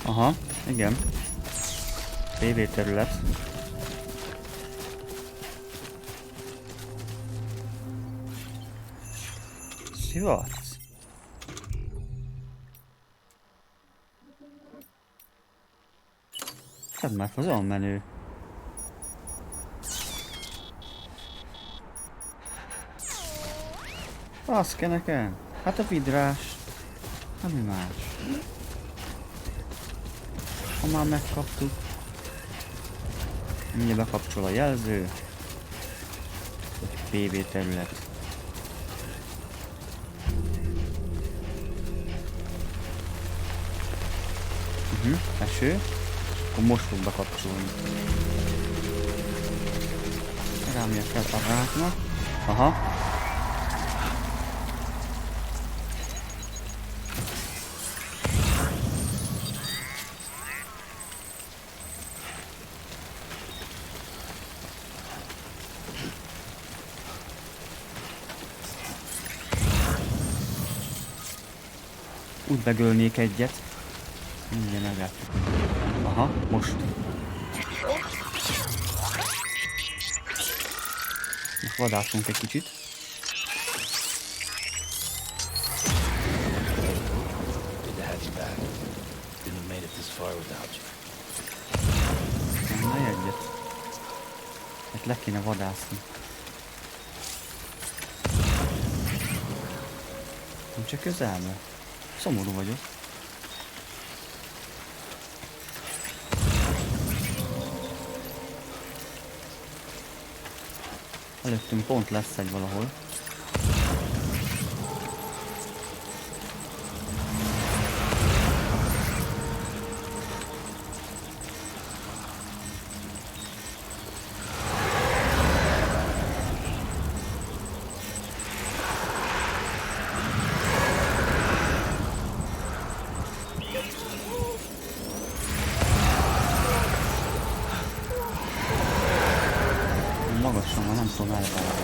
Aha, igen. PV terület. Szivac. Hát már azon menő. Baszke nekem. Hát a vidrás. Nem más. Ha már megkaptuk. Mindjárt bekapcsol a jelző. Egy PV terület. Eső. Akkor most fog bekapcsolni. Rámja kell a ráknak. Aha. Úgy megölnék egyet. Mindjárt meglátjuk. Aha, most. Most vadászunk egy kicsit. Good to have you back. Couldn't have made it this far without you. Ne egyet. Hát le kéne vadászni. Nem csak közelben. Szomorú vagyok. Előttünk pont lesz egy valahol. Magasan van, nem tudom elválni.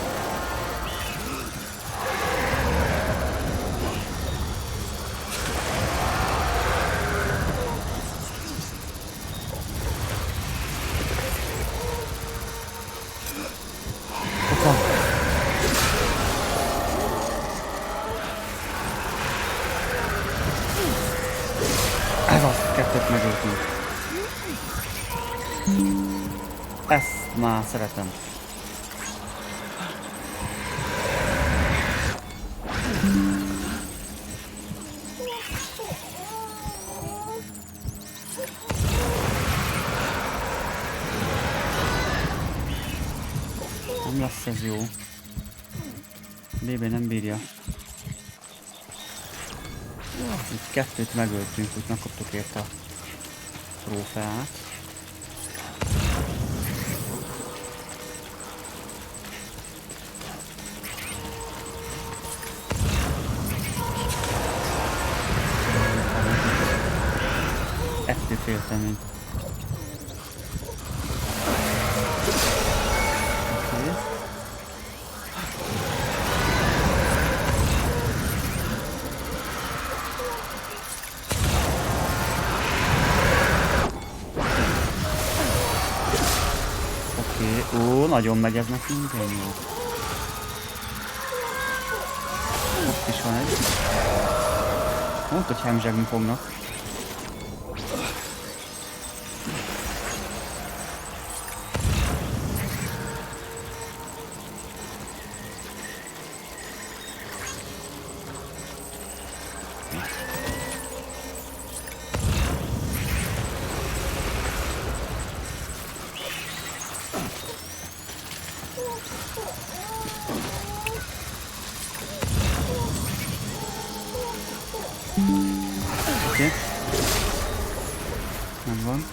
Ez az, kettőt megöltünk. Ezt már szeretem. Nem lesz ez jó. BB nem bírja. Itt kettőt megöltünk, úgy megkaptuk érte a trófeát. Ettől féltem én. Ó, nagyon megy ez nekünk, igen jó. Ott is van egy. Mondta, hogy hemzsegni fognak. van.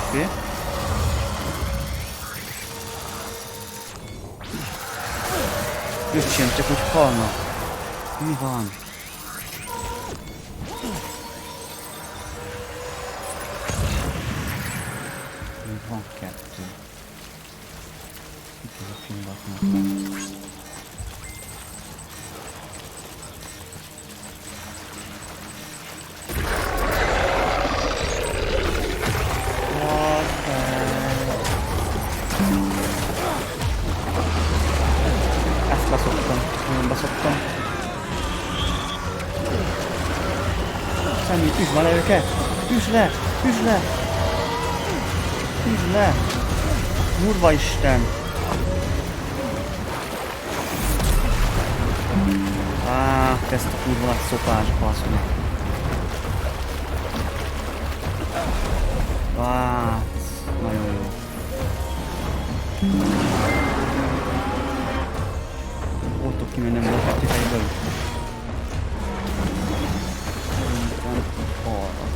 Oké. Öcsém, csak úgy halnak. Mi van? Még van kettő. Itt ez a pillanatnak. Ezt leszoktam, nagyon beszoktam. Semmi, üzd le őket! Üzd le! Üzd le! Üzd le! Kurva Isten! Ezt a kurva nagy szopás, basz meg. Nagyon jó. Voltok ki, mert nem volt kettő helyből. Szerintem arra.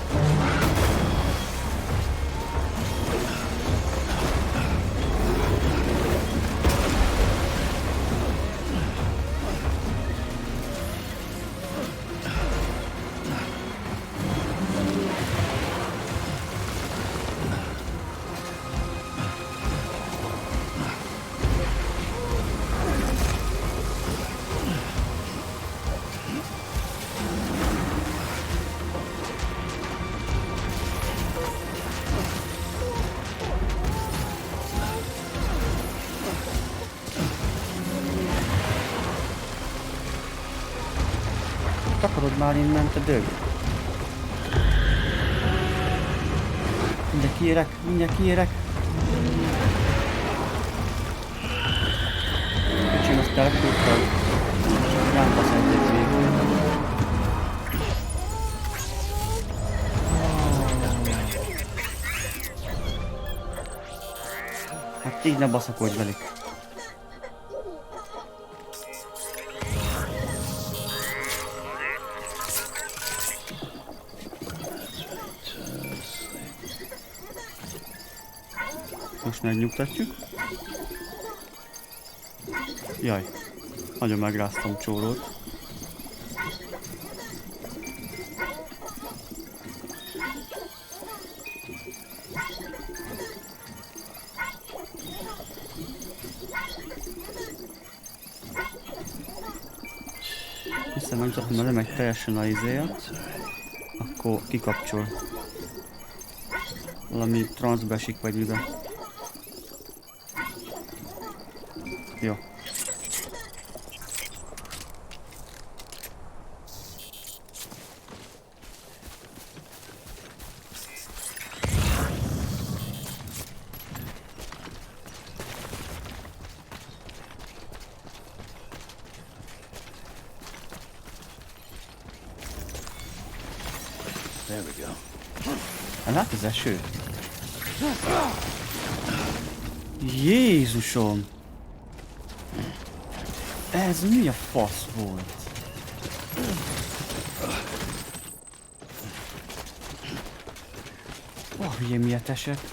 Takarod már innen, te dög! Mindjárt kiérek, mindjárt kiérek! Köcsém, azt elkúrtad. Nem basz egyet végül. Hát így ne baszakodj velük. Most megnyugtatjuk. Jaj, nagyon megráztam csórót. Hiszen megmutatom, mert lemegy teljesen a izéja, akkor kikapcsol. Valami transzbe esik vagy mibe. Jó. There we go. Hát az eső. Jézusom! Ez mi a fasz volt? Hülye miért esett?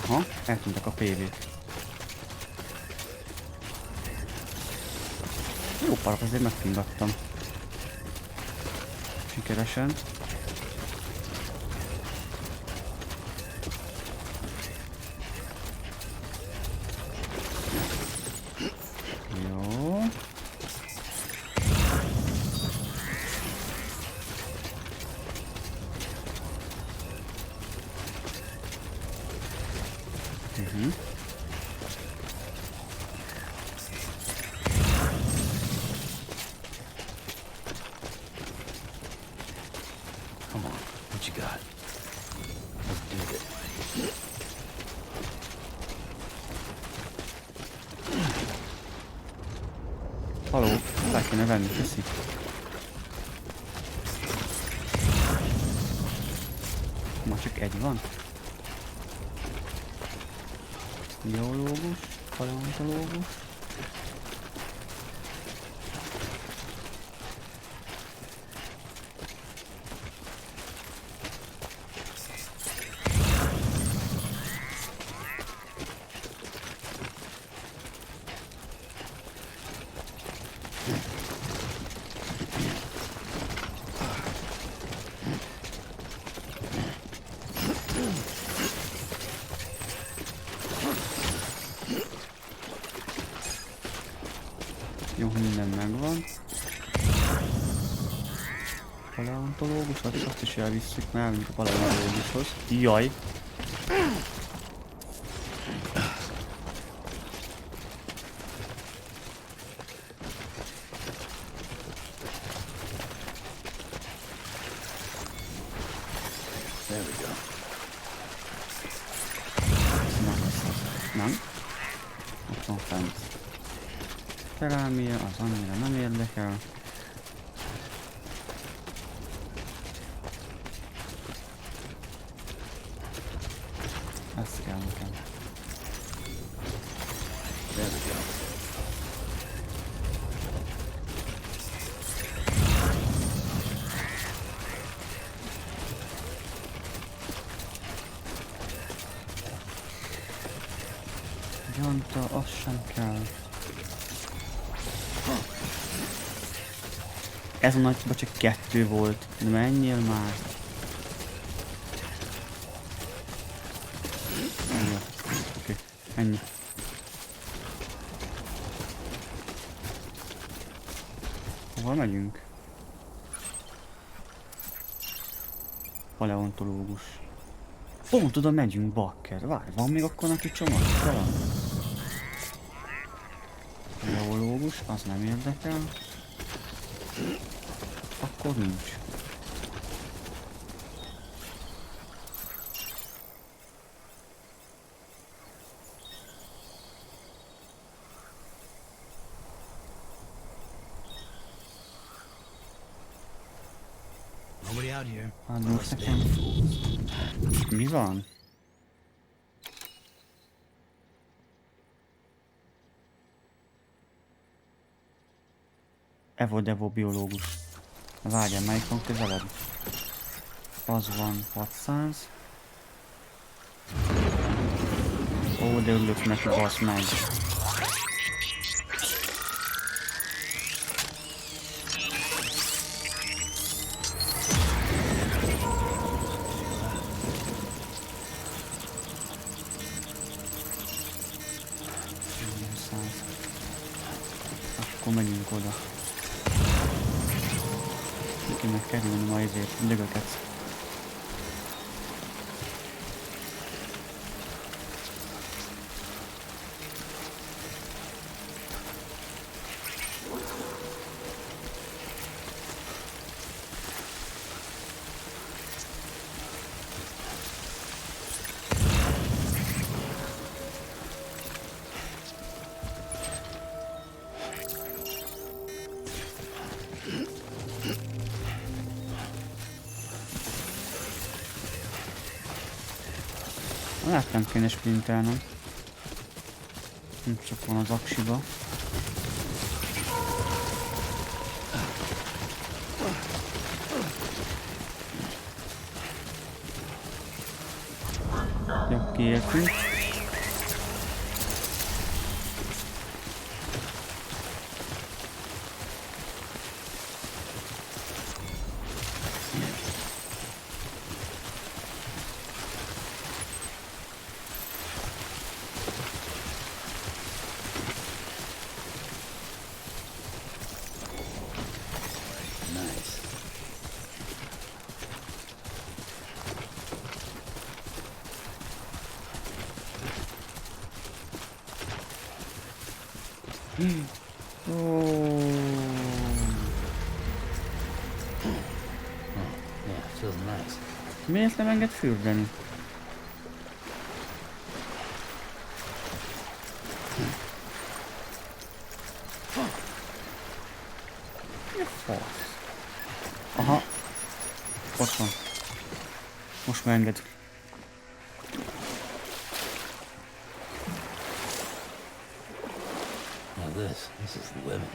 Ha, eltűntek a PV-t. Jó parat, azért megpingattam. Sikeresen. Jó. Come on, what you got? Let's do it. Haló, le kéne venni, köszi. Ma csak egy van. Geológus, paleontológus. Jó, minden megvan. Paleontológus, azt is elvisszük, mert elvinnük a paleontológushoz. Jaj! There we go. Nem? Ott van fent. Kerámia, az annyira nem érdekel. Ez kell nekem. There we go. Gyanta, az sem kell. Ez a nagyban csak 2 volt, de menjél már. Ennyi. Oké, ennyi. Hova megyünk? Paleontológus. Pont oda megyünk, bakker. Várj, van még akkor neki csomag? Talán. Geológus, az nem érdekel. Akkor nincs. Nobody out here. Hát most nekem... Mi van? Evo biológus. Várjál, melyik van közelebb? Az van 600. Ó, de örülök neki, basz meg. Akkor megyünk oda. Ki kéne kerülni ma ezért lögöket. Lehet nem kéne sprintelnem. Nem csak van az aksiba. Jó, kiértünk. Miért nem enged fürdeni? fasz? Aha. Ott van. Most már enged. Now this is living.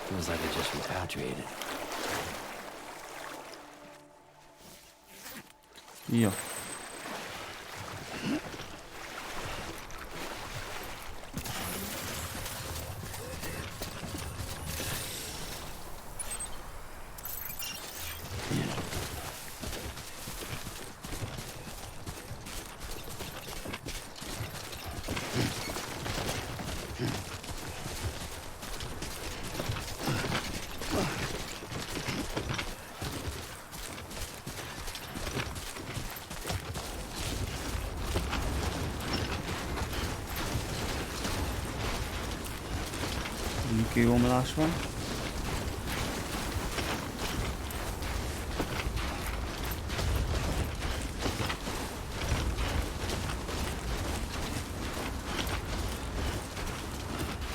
Feels like I just repatriated. Jó. Kőomlás van.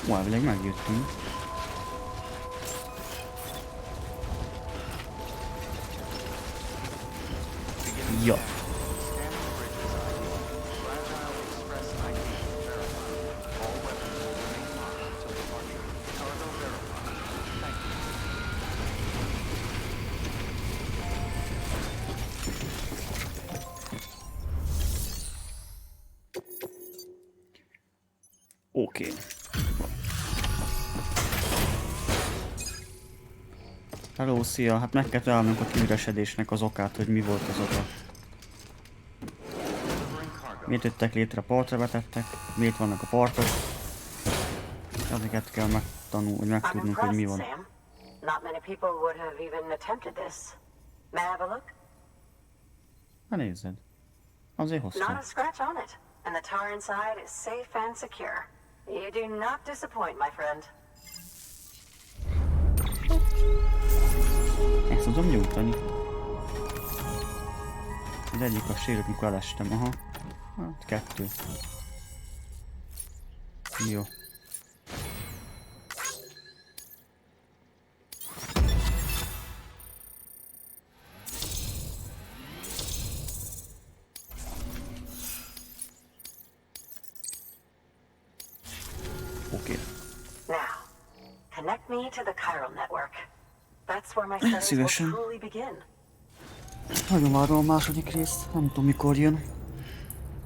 Elvileg megjöttünk. Ja. Oké. Hello, szia! Hát meg kell találnunk a kiüresedésnek az okát, hogy mi volt az oka. Miért jöttek létre, partra vetettek? Miért vannak a partok? Ezeket kell megtanulni, hogy megtudnunk, hogy mi van. Na nézzed. Azért hoztam. And the tar inside is safe and secure. You do not disappoint, my friend. Ezt tudom nyújtani. Az egyik a sérült, mikor elestem. Aha. Hát 2. Jó. Connect me to the chiral network. That's where my studies will truly begin. Nagyon várom a második részt, nem tudom mikor jön.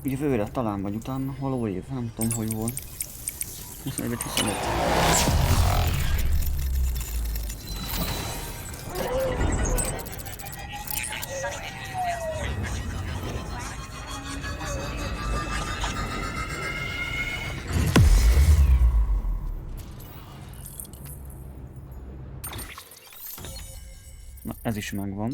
Jövőre talán vagy utána, való év, nem tudom hogy volt. 21-25. Na, ez is megvan.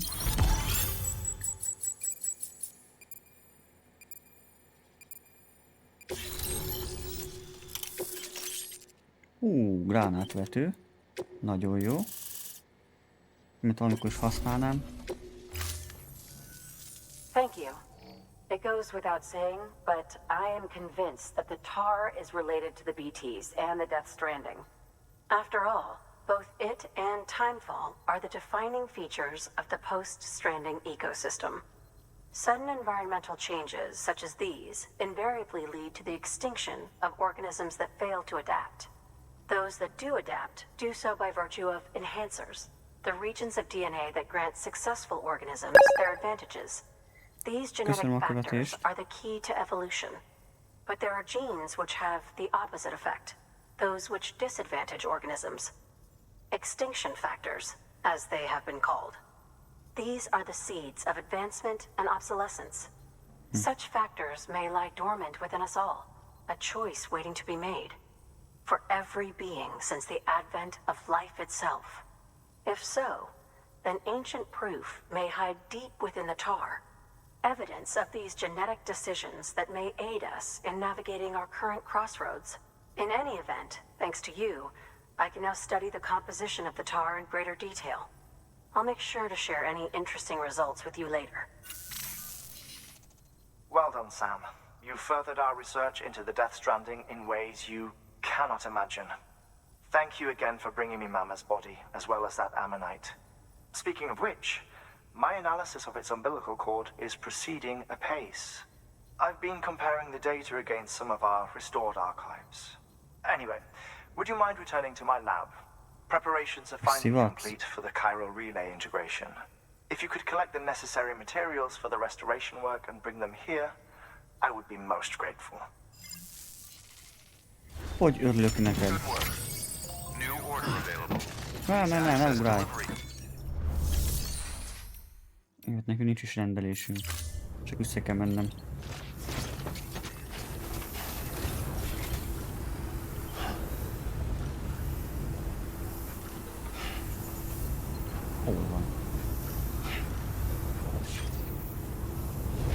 Gránátvető. Nagyon jó. Mint amikor is használnám. Thank you. It goes without saying, but I am convinced that the tar is related to the BTs and the Death Stranding. After all, both it and Timefall are the defining features of the post-Stranding ecosystem. Sudden environmental changes such as these invariably lead to the extinction of organisms that fail to adapt. Those that do adapt do so by virtue of enhancers, the regions of DNA that grant successful organisms their advantages. These genetic factors are the key to evolution. But there are genes which have the opposite effect, those which disadvantage organisms. Extinction factors, as they have been called. These are the seeds of advancement and obsolescence. Such factors may lie dormant within us all, a choice waiting to be made. For every being since the advent of life itself. If so, then ancient proof may hide deep within the tar, evidence of these genetic decisions that may aid us in navigating our current crossroads. In any event, thanks to you, I can now study the composition of the tar in greater detail. I'll make sure to share any interesting results with you later. Well done, Sam. You furthered our research into the Death Stranding in ways you cannot imagine. Thank you again for bringing me Mama's body, as well as that ammonite. Speaking of which, my analysis of its umbilical cord is proceeding apace. I've been comparing the data against some of our restored archives. Anyway, would you mind returning to my lab? Preparations are finally complete for the chiral relay integration. If you could collect the necessary materials for the restoration work and bring them here, I would be most grateful. Hogy örülök neked? Ne ugrálj! Jó, nekünk nincs is rendelésünk. Csak össze kell mennem. Hol van?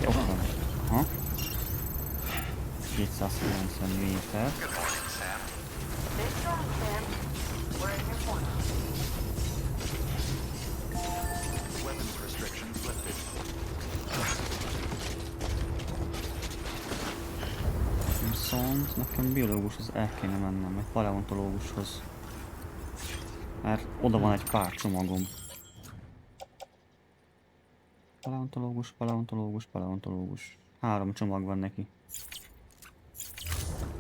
Ja, ott van. Aha. 290 méter. Viszont nekem biológushoz el kéne mennem, egy paleontológushoz. Mert oda van egy pár csomagom. Paleontológus. 3 csomag van neki.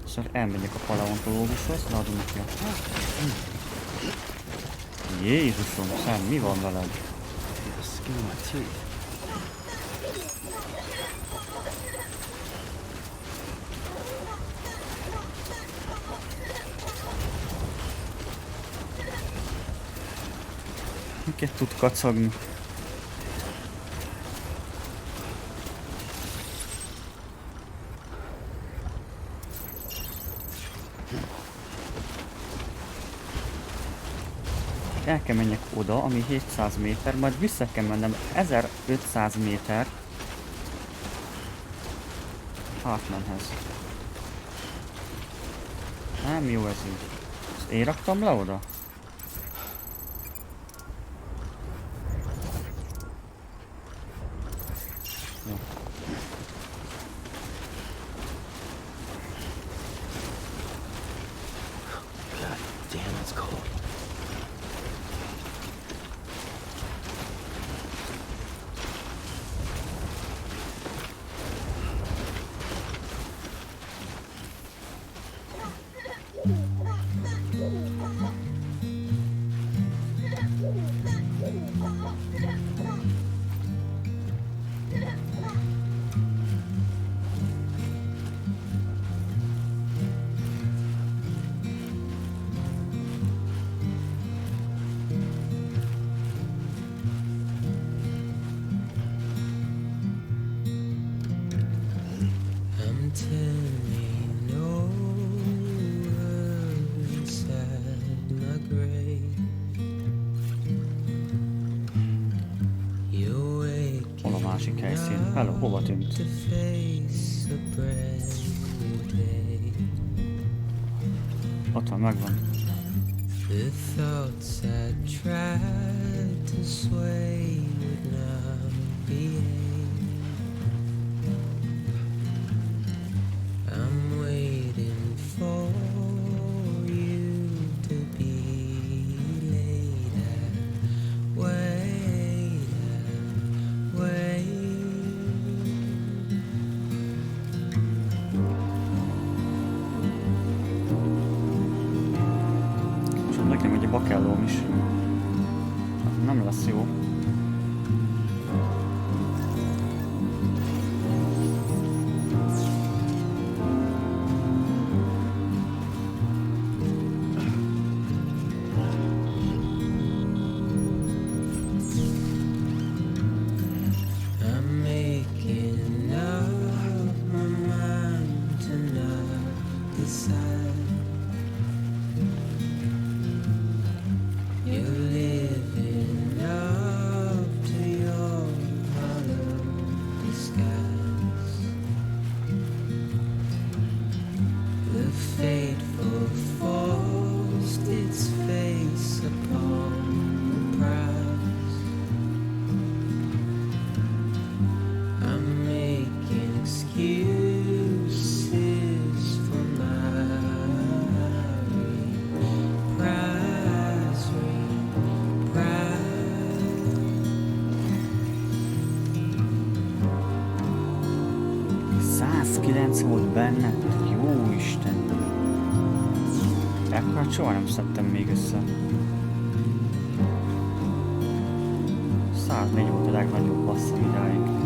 Szóval elmegyek a paleontológushoz, leadom neki a... Jézusom, Sam, mi van veled? Miket tud kacagni? El kell menjek oda, ami 700 méter, majd vissza kell mennem 1500 méter Hartmanhez. Nem jó ez így. Ezt én raktam le oda? Jó. God damn, it's cold. Hello, hova tűnt? Ott van, megvan. 109 volt benne. Jó Isten. Ekkor soha nem szedtem még össze. 104 volt a legnagyobb bassza idáig.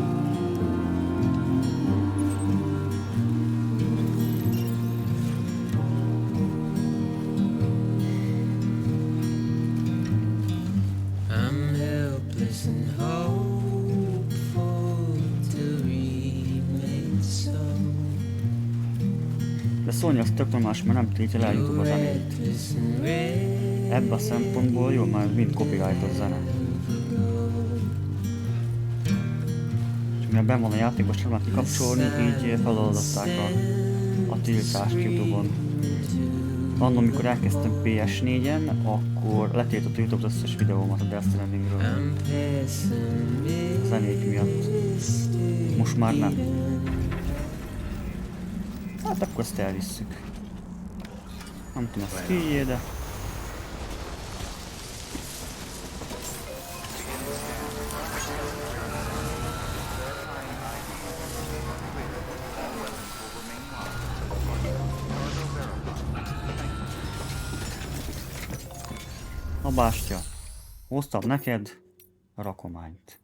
De Sony az tök normális, mert nem tiltja le a YouTube a zenét. Ebben a szempontból jó, mert mind copyrightos zene. Csak mivel benn van a játékban, sem lehet kikapcsolni, így feloldották a tiltást YouTube-on. Anno, amikor elkezdtem PS4-en, akkor letiltott a YouTube az összes videómat a Death Strandingről. A zenék miatt. Most már nem. Hát akkor ezt elvisszük. Nem tudom, ez kié, de... A bástya. Hoztam neked a rakományt.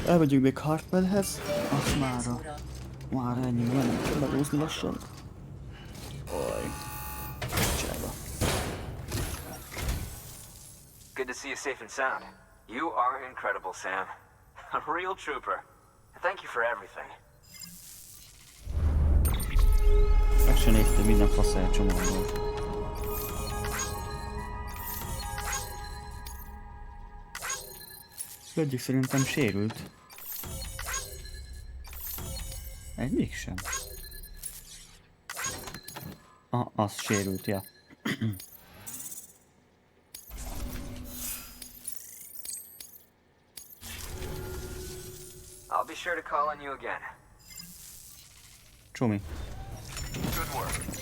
Elmegyünk még Hartmanhez, azt már ennyi, nem kell megúszni lassan. Oj, csába. Good to see you safe and sound. You are incredible, Sam. A real trooper. Thank you for everything. Meg se néztem minden faszája csomagból. Egyik szerintem sérült. Egyik sem. Az sérült, ja. I'll be sure to call on you again. Csumi. Good work.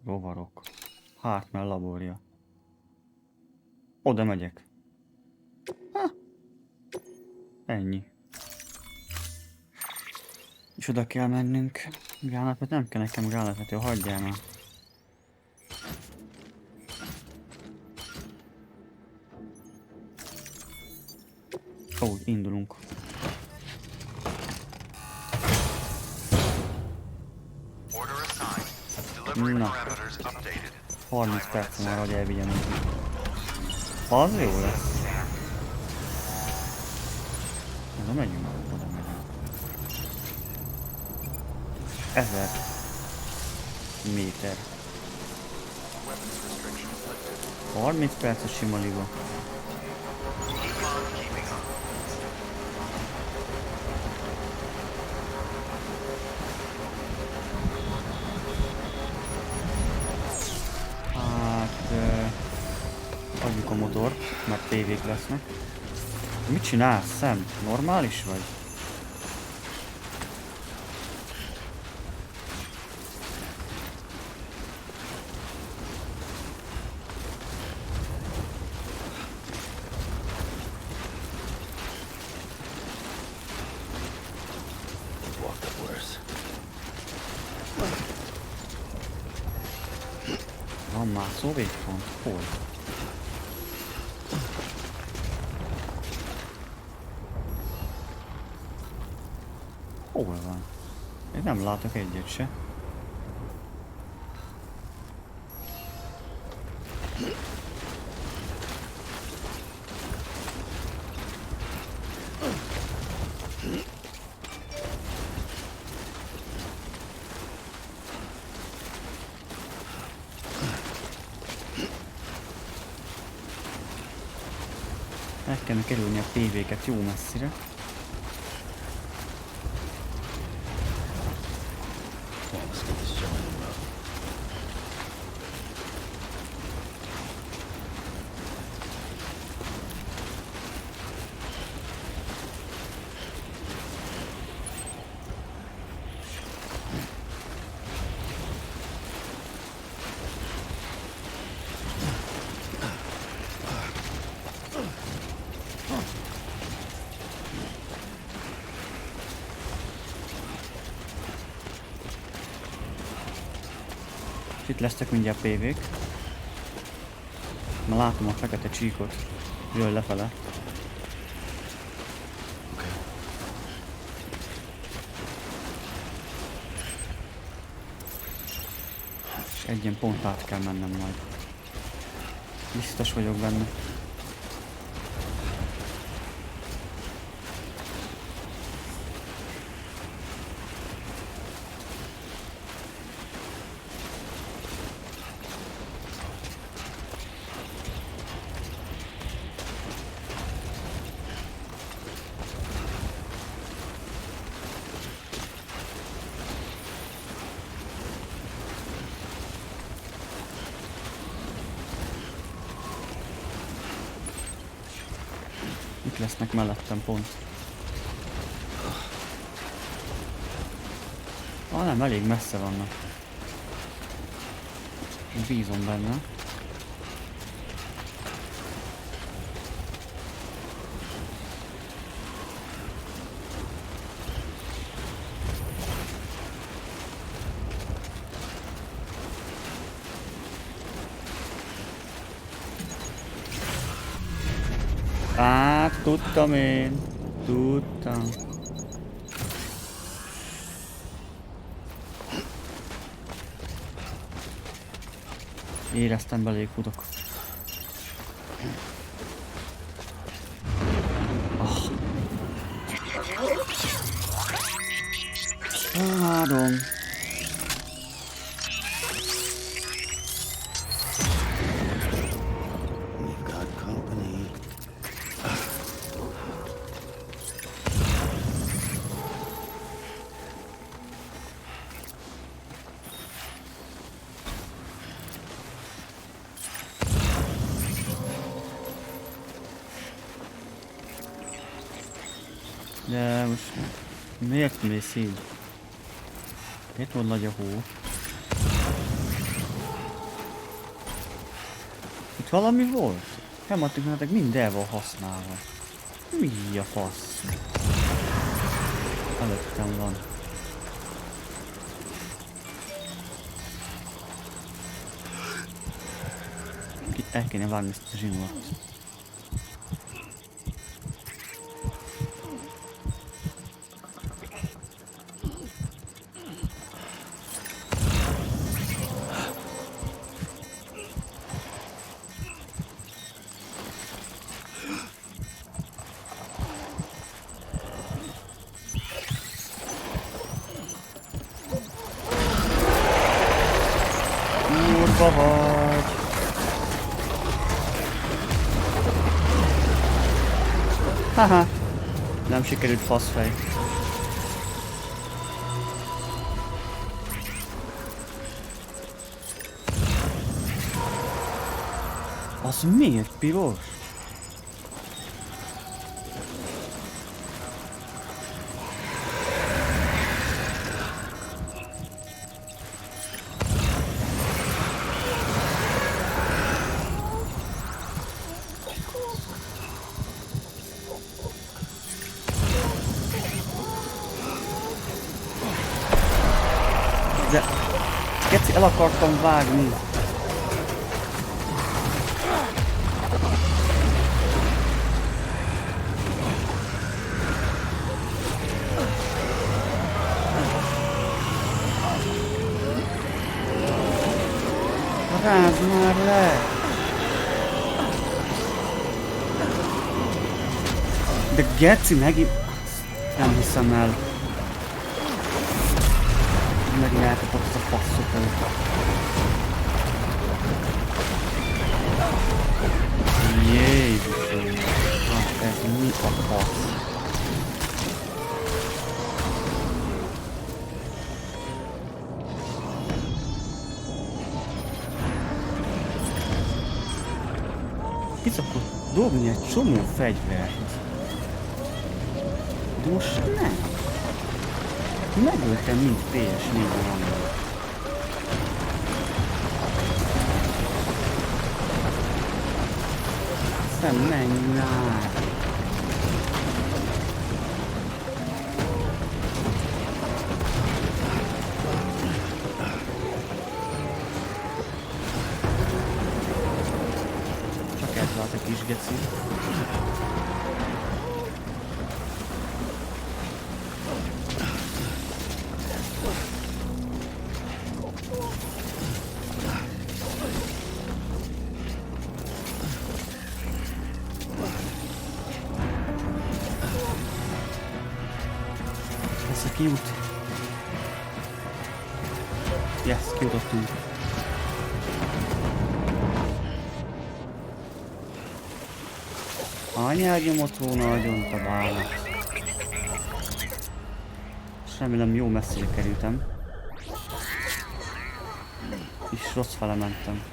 Rovarok. Hartman laborja. Oda megyek. Ha. Ennyi. És oda kell mennünk. Gránátot nem kell nekem gránátot, jó, hagyjál már. Ó, indulunk. Na. 30 perc már, hogy elvigyem. Az jó lesz. Oda megyünk, oda megyünk. 1000 méter. 30 perces sima liga. Adjuk a motort, mert tévék lesznek. Mit csinálsz, Sam? Normális vagy? Van már szóvédpont? Hol? Hol van? Én nem látok egyet se. Meg kellene kerülni a PV-ket jó messzire. Itt lesznek mindjárt PV-k. Már látom a fekete csíkot. Jön lefele. És egyen pont át kell mennem majd. Biztos vagyok benne. Itt lesznek mellettem pont. Nem, elég messze vannak. Bízom benne. Tudtam én. Tudtam. Éreztem, beléjük futok. Várom. De most miért mész így? Miért van nagy a hó? Itt valami volt? Nem adtuk nektek minden van használva. Mi a fasz? Előttem van. Itt el kéne vágni ezt a zsinót. Kurva vagy! Haha! Nem sikerült, faszfej. Az miért piros? De... Geci, el akartam vágni. Rázd már le! De geci, megint... Nem hiszem el. Megint elkapott ez a passzot előtt. Jézusom! Hát ez mi a passz? Ki szokott dobni egy csomó fegyvert? De most nem. Megöltem mind PS4-en annól. Aztán menj már! hozzá, te kis geci. Ez a kiút. Yes, kijutottunk. Anyád nyomott volna agyon a bálat. És remélem jó messzire kerültem. És rossz fele mentem.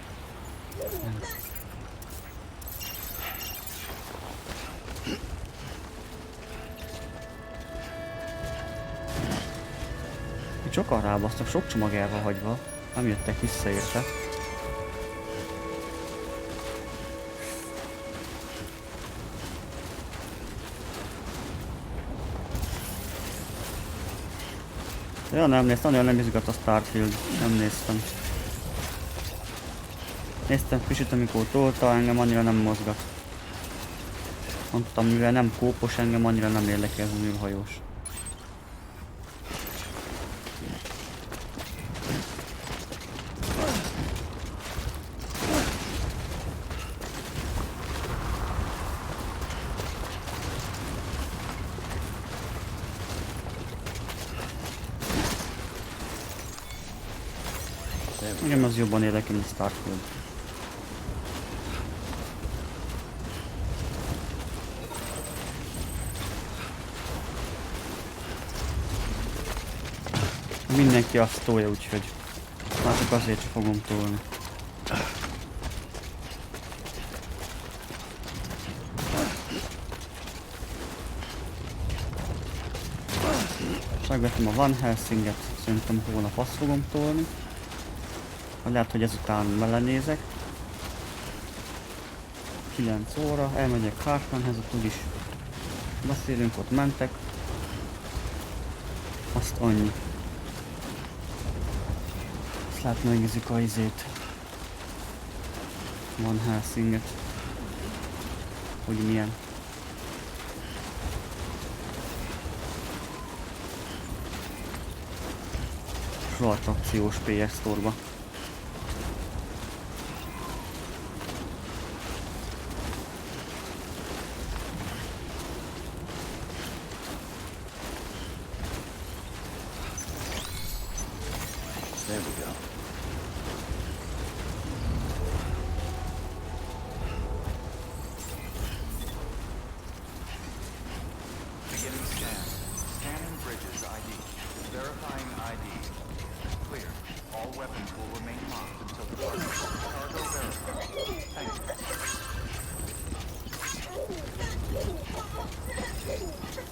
Sokan rábasztak, sok csomag el van hagyva. Nem jöttek vissza érte. Ja, nem néztem, nagyon nem izgat a Starfield. Nem néztem. Néztem kicsit, amikor tolta, engem annyira nem mozgat. Mondtam, mivel nem kópos, engem annyira nem érdekel az űrhajós. Engem az jobban érdekel, mint Starfield. Mindenki azt tolja, úgyhogy már csak azért sem fogom tolni. Megvettem a Van Helsinget, szerintem hónap azt fogom tolni. Lehet, hogy ezután belenézek. 9 óra, elmegyek Hartmanhez, ott úgyis beszélünk, ott mentek. Azt annyi. Azt lehet megnézzük a izét. Van Helsinget. Hogy milyen. Rohadt akciós PS Store-ba. There we go. Beginning scan. Scanning bridges ID. Verifying ID. Clear. All weapons will remain locked until the cargo verified. Thank you.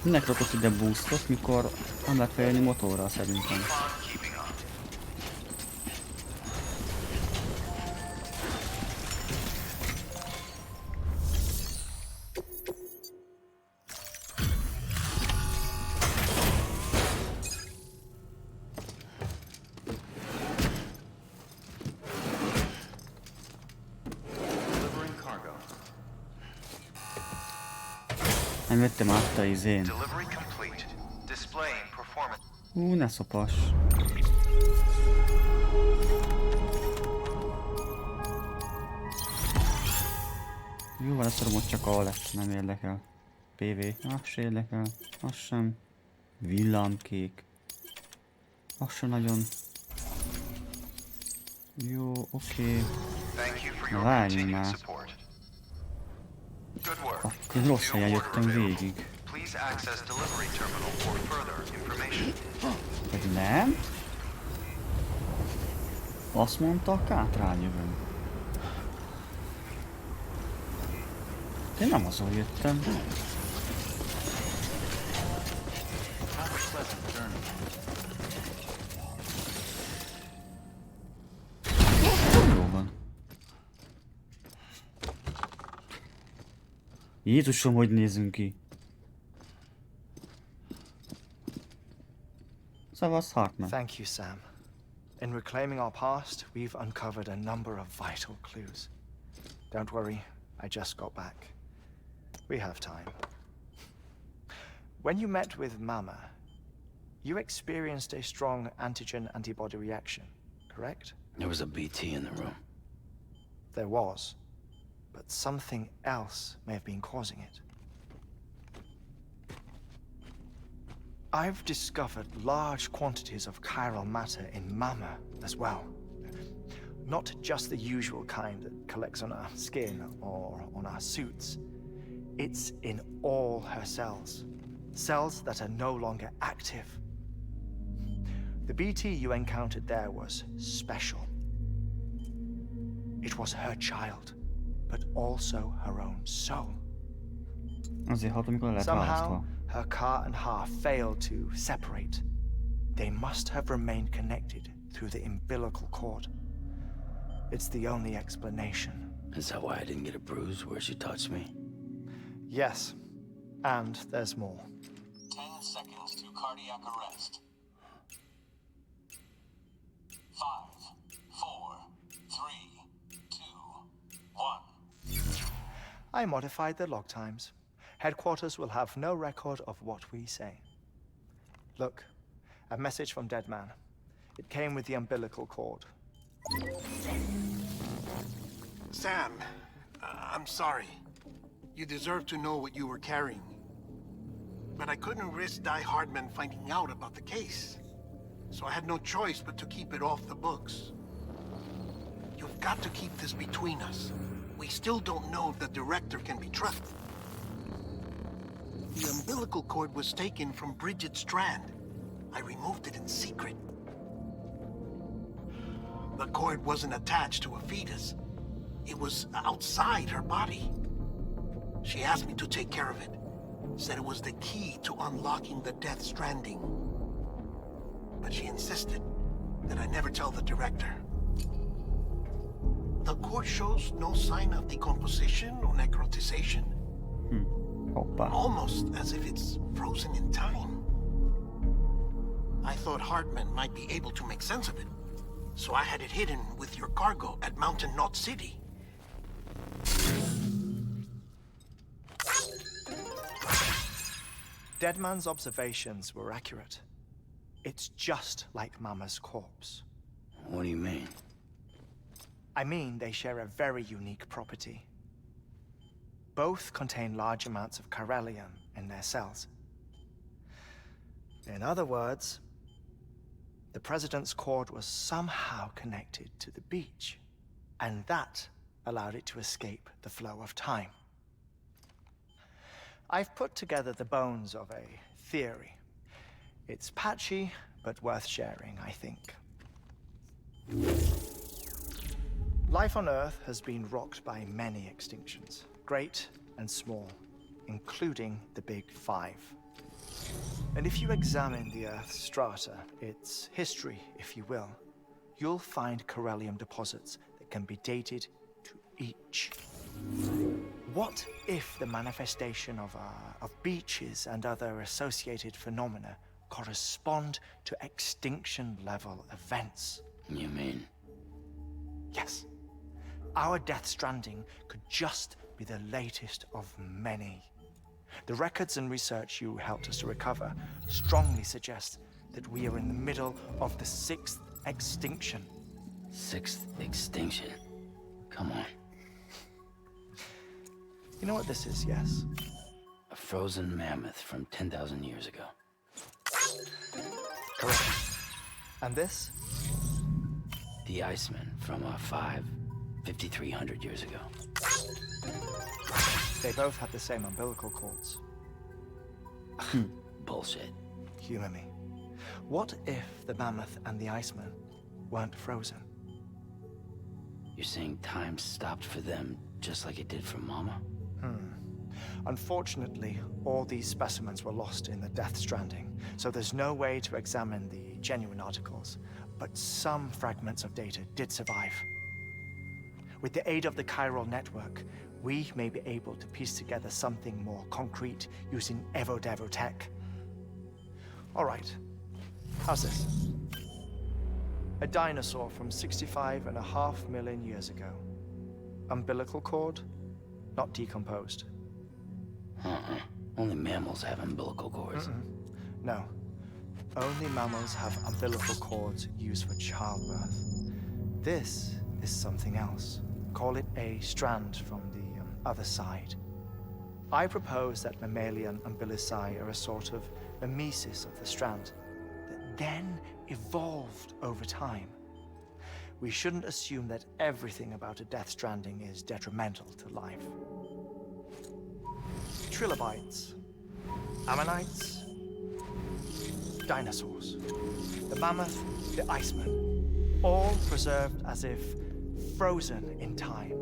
Minek rakott ide boostot, mikor nem lehet feljönni motorral szerintem. Nem jöttem át a izén. Ne szopas. Jó, van, leszorom, hogy csak A lett, nem érdekel. PV, az se érdekel, az sem. Villámkék. Az sem nagyon. Jó, oké. Na várjunk már. Akkor rossz helyen jöttem végig. Vagy nem? Azt mondta, kátrán jövünk. Én nem azon jöttem. Jó van. Jézusom, hogy nézünk ki? Szavasz, Hartman. Thank you, Sam. In reclaiming our past, we've uncovered a number of vital clues. Don't worry, I just got back. We have time. When you met with Mama, you experienced a strong antigen-antibody reaction, correct? There was a BT in the room. There was, but something else may have been causing it. I've discovered large quantities of chiral matter in Mama as well. Not just the usual kind that collects on our skin or on our suits. It's in all her cells. Cells that are no longer active. The BT you encountered there was special. It was her child, but also her own soul. Azért halt, amikor lett Somehow, választva. her car and half failed to separate. They must have remained connected through the umbilical cord. It's the only explanation. Is that why I didn't get a bruise where she touched me? Yes, and there's more. 10 seconds to cardiac arrest. 5, 4, 3, 2, 1. I modified the log times. Headquarters will have no record of what we say. Look, a message from Dead Man. It came with the umbilical cord. Sam, I'm sorry. You deserve to know what you were carrying. But I couldn't risk Die Hardman finding out about the case. So I had no choice but to keep it off the books. You've got to keep this between us. We still don't know if the director can be trusted. The umbilical cord was taken from Bridget Strand. I removed it in secret. The cord wasn't attached to a fetus. It was outside her body. She asked me to take care of it. Said it was the key to unlocking the Death Stranding. But she insisted that I never tell the director. The cord shows no sign of decomposition or necrotization. Almost as if it's frozen in time. I thought Hartman might be able to make sense of it, so I had it hidden with your cargo at Mountain Knot City. Deadman's observations were accurate. It's just like Mama's corpse. What do you mean? I mean, they share a very unique property. Both contain large amounts of chiralium in their cells. In other words, the President's cord was somehow connected to the beach, and that allowed it to escape the flow of time. I've put together the bones of a theory. It's patchy, but worth sharing, I think. Life on Earth has been rocked by many extinctions, great and small, including the Big Five. And if you examine the Earth's strata, its history, if you will, you'll find chiralium deposits that can be dated to each. What if the manifestation of beaches and other associated phenomena correspond to extinction-level events? You mean? Yes. Our Death Stranding could just be the latest of many. The records and research you helped us to recover strongly suggest that we are in the middle of the 6th extinction. 6th extinction? Come on. You know what this is, yes? A frozen mammoth from 10,000 years ago. Correct. And this? The Iceman from 5,300 years ago. They both have the same umbilical cords. Bullshit. Humor me. What if the mammoth and the Iceman weren't frozen? You're saying time stopped for them just like it did for Mama? Unfortunately, all these specimens were lost in the Death Stranding, so there's no way to examine the genuine articles, but some fragments of data did survive. With the aid of the chiral network, we may be able to piece together something more concrete using Evo-Devo tech. All right, how's this? A dinosaur from 65.5 million years ago. Umbilical cord, not decomposed. Only mammals have umbilical cords. No. Only mammals have umbilical cords used for childbirth. This is something else. Call it a strand from the other side. I propose that mammalian umbilici are a sort of mimesis of the strand that then evolved over time. We shouldn't assume that everything about a death stranding is detrimental to life. Trilobites, ammonites, dinosaurs, the mammoth, the iceman, all preserved as if frozen in time,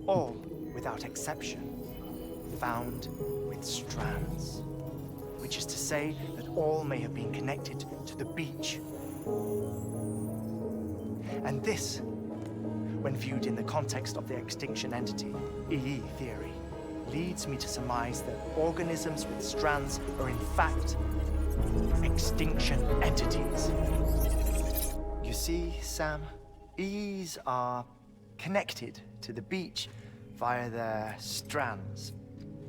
all without exception found with strands, which is to say that all may have been connected to the beach. And this, when viewed in the context of the extinction entity, EE theory, leads me to surmise that organisms with strands are in fact extinction entities. You see, Sam, EEs are connected to the beach via their strands.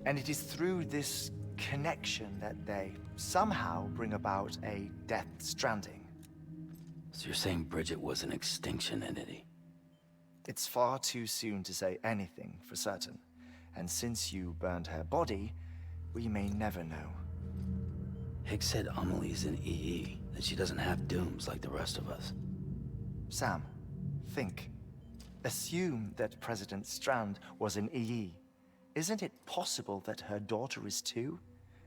And it is through this connection that they somehow bring about a death stranding. So you're saying Bridget was an extinction entity? It's far too soon to say anything for certain. And since you burned her body, we may never know. Higgs said Amelie's an EE, that she doesn't have dooms like the rest of us. Sam, think. Assume that President Strand was an EE. Isn't it possible that her daughter is too?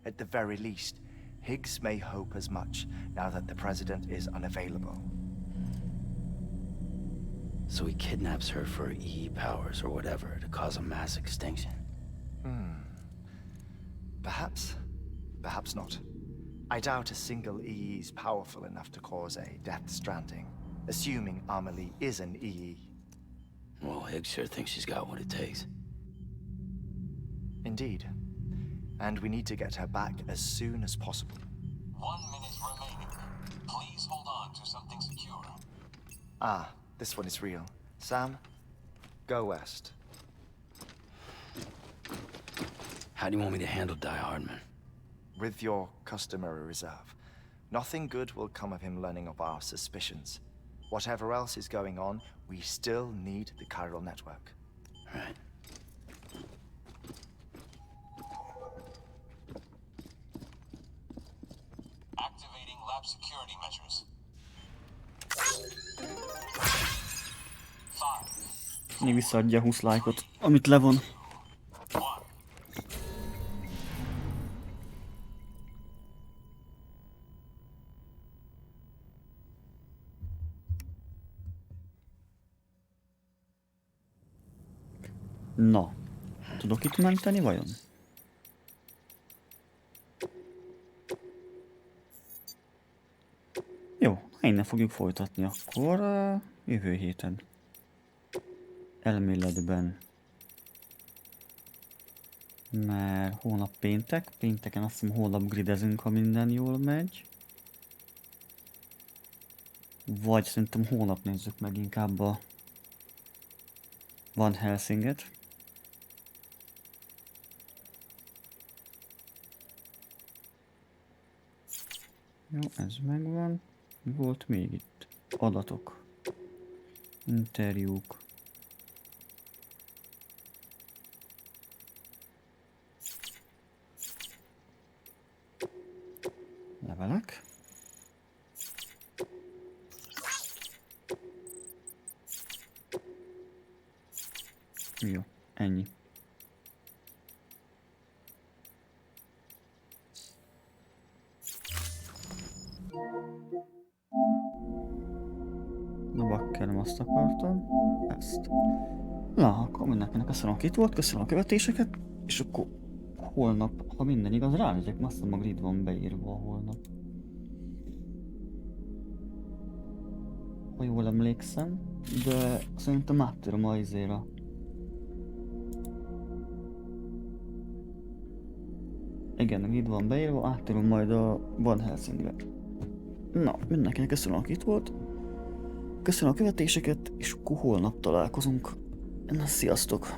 At the very least, Higgs may hope as much now that the President is unavailable. So he kidnaps her for EE powers or whatever to cause a mass extinction. Perhaps. Perhaps not. I doubt a single EE is powerful enough to cause a death stranding, assuming Amelie is an EE. Well, Higgs sure thinks she's got what it takes. Indeed. And we need to get her back as soon as possible. 1 minute remaining. Please hold on to something secure. Ah, this one is real. Sam, go west. How do you want me to handle Die Hardman? With your customary reserve. Nothing good will come of him learning of our suspicions. Whatever else is going on, we still need the chiral network. Right. Activating lab security measures. 5. Még visszaadja a 20 lájkot, amit levon. Na, tudok itt menteni vajon? Jó, innen fogjuk folytatni akkor jövő héten. Elméletben. Mert hónap pénteken azt hiszem holnap gridezünk, ha minden jól megy. Vagy szerintem holnap nézzük meg inkább a Van Helsinget. Jó, ez megvan. Mi volt még itt? Adatok. Interjúk. Levelek. Jó, ennyi. Na bakker, nem azt akartam. Ezt. Na, akkor mindenkinek köszönöm, aki itt volt, köszönöm a követéseket, és akkor holnap, ha minden igaz, ránézek, azt hiszem a grid van beírva holnap. Ha jól emlékszem, de szerintem áttérem a izére. Igen, a grid van beírva, áttérem majd a Van Helsingre. Na, mindenkinek köszönöm, aki itt volt. Köszönöm a követéseket, és akkor holnap találkozunk. Na, sziasztok!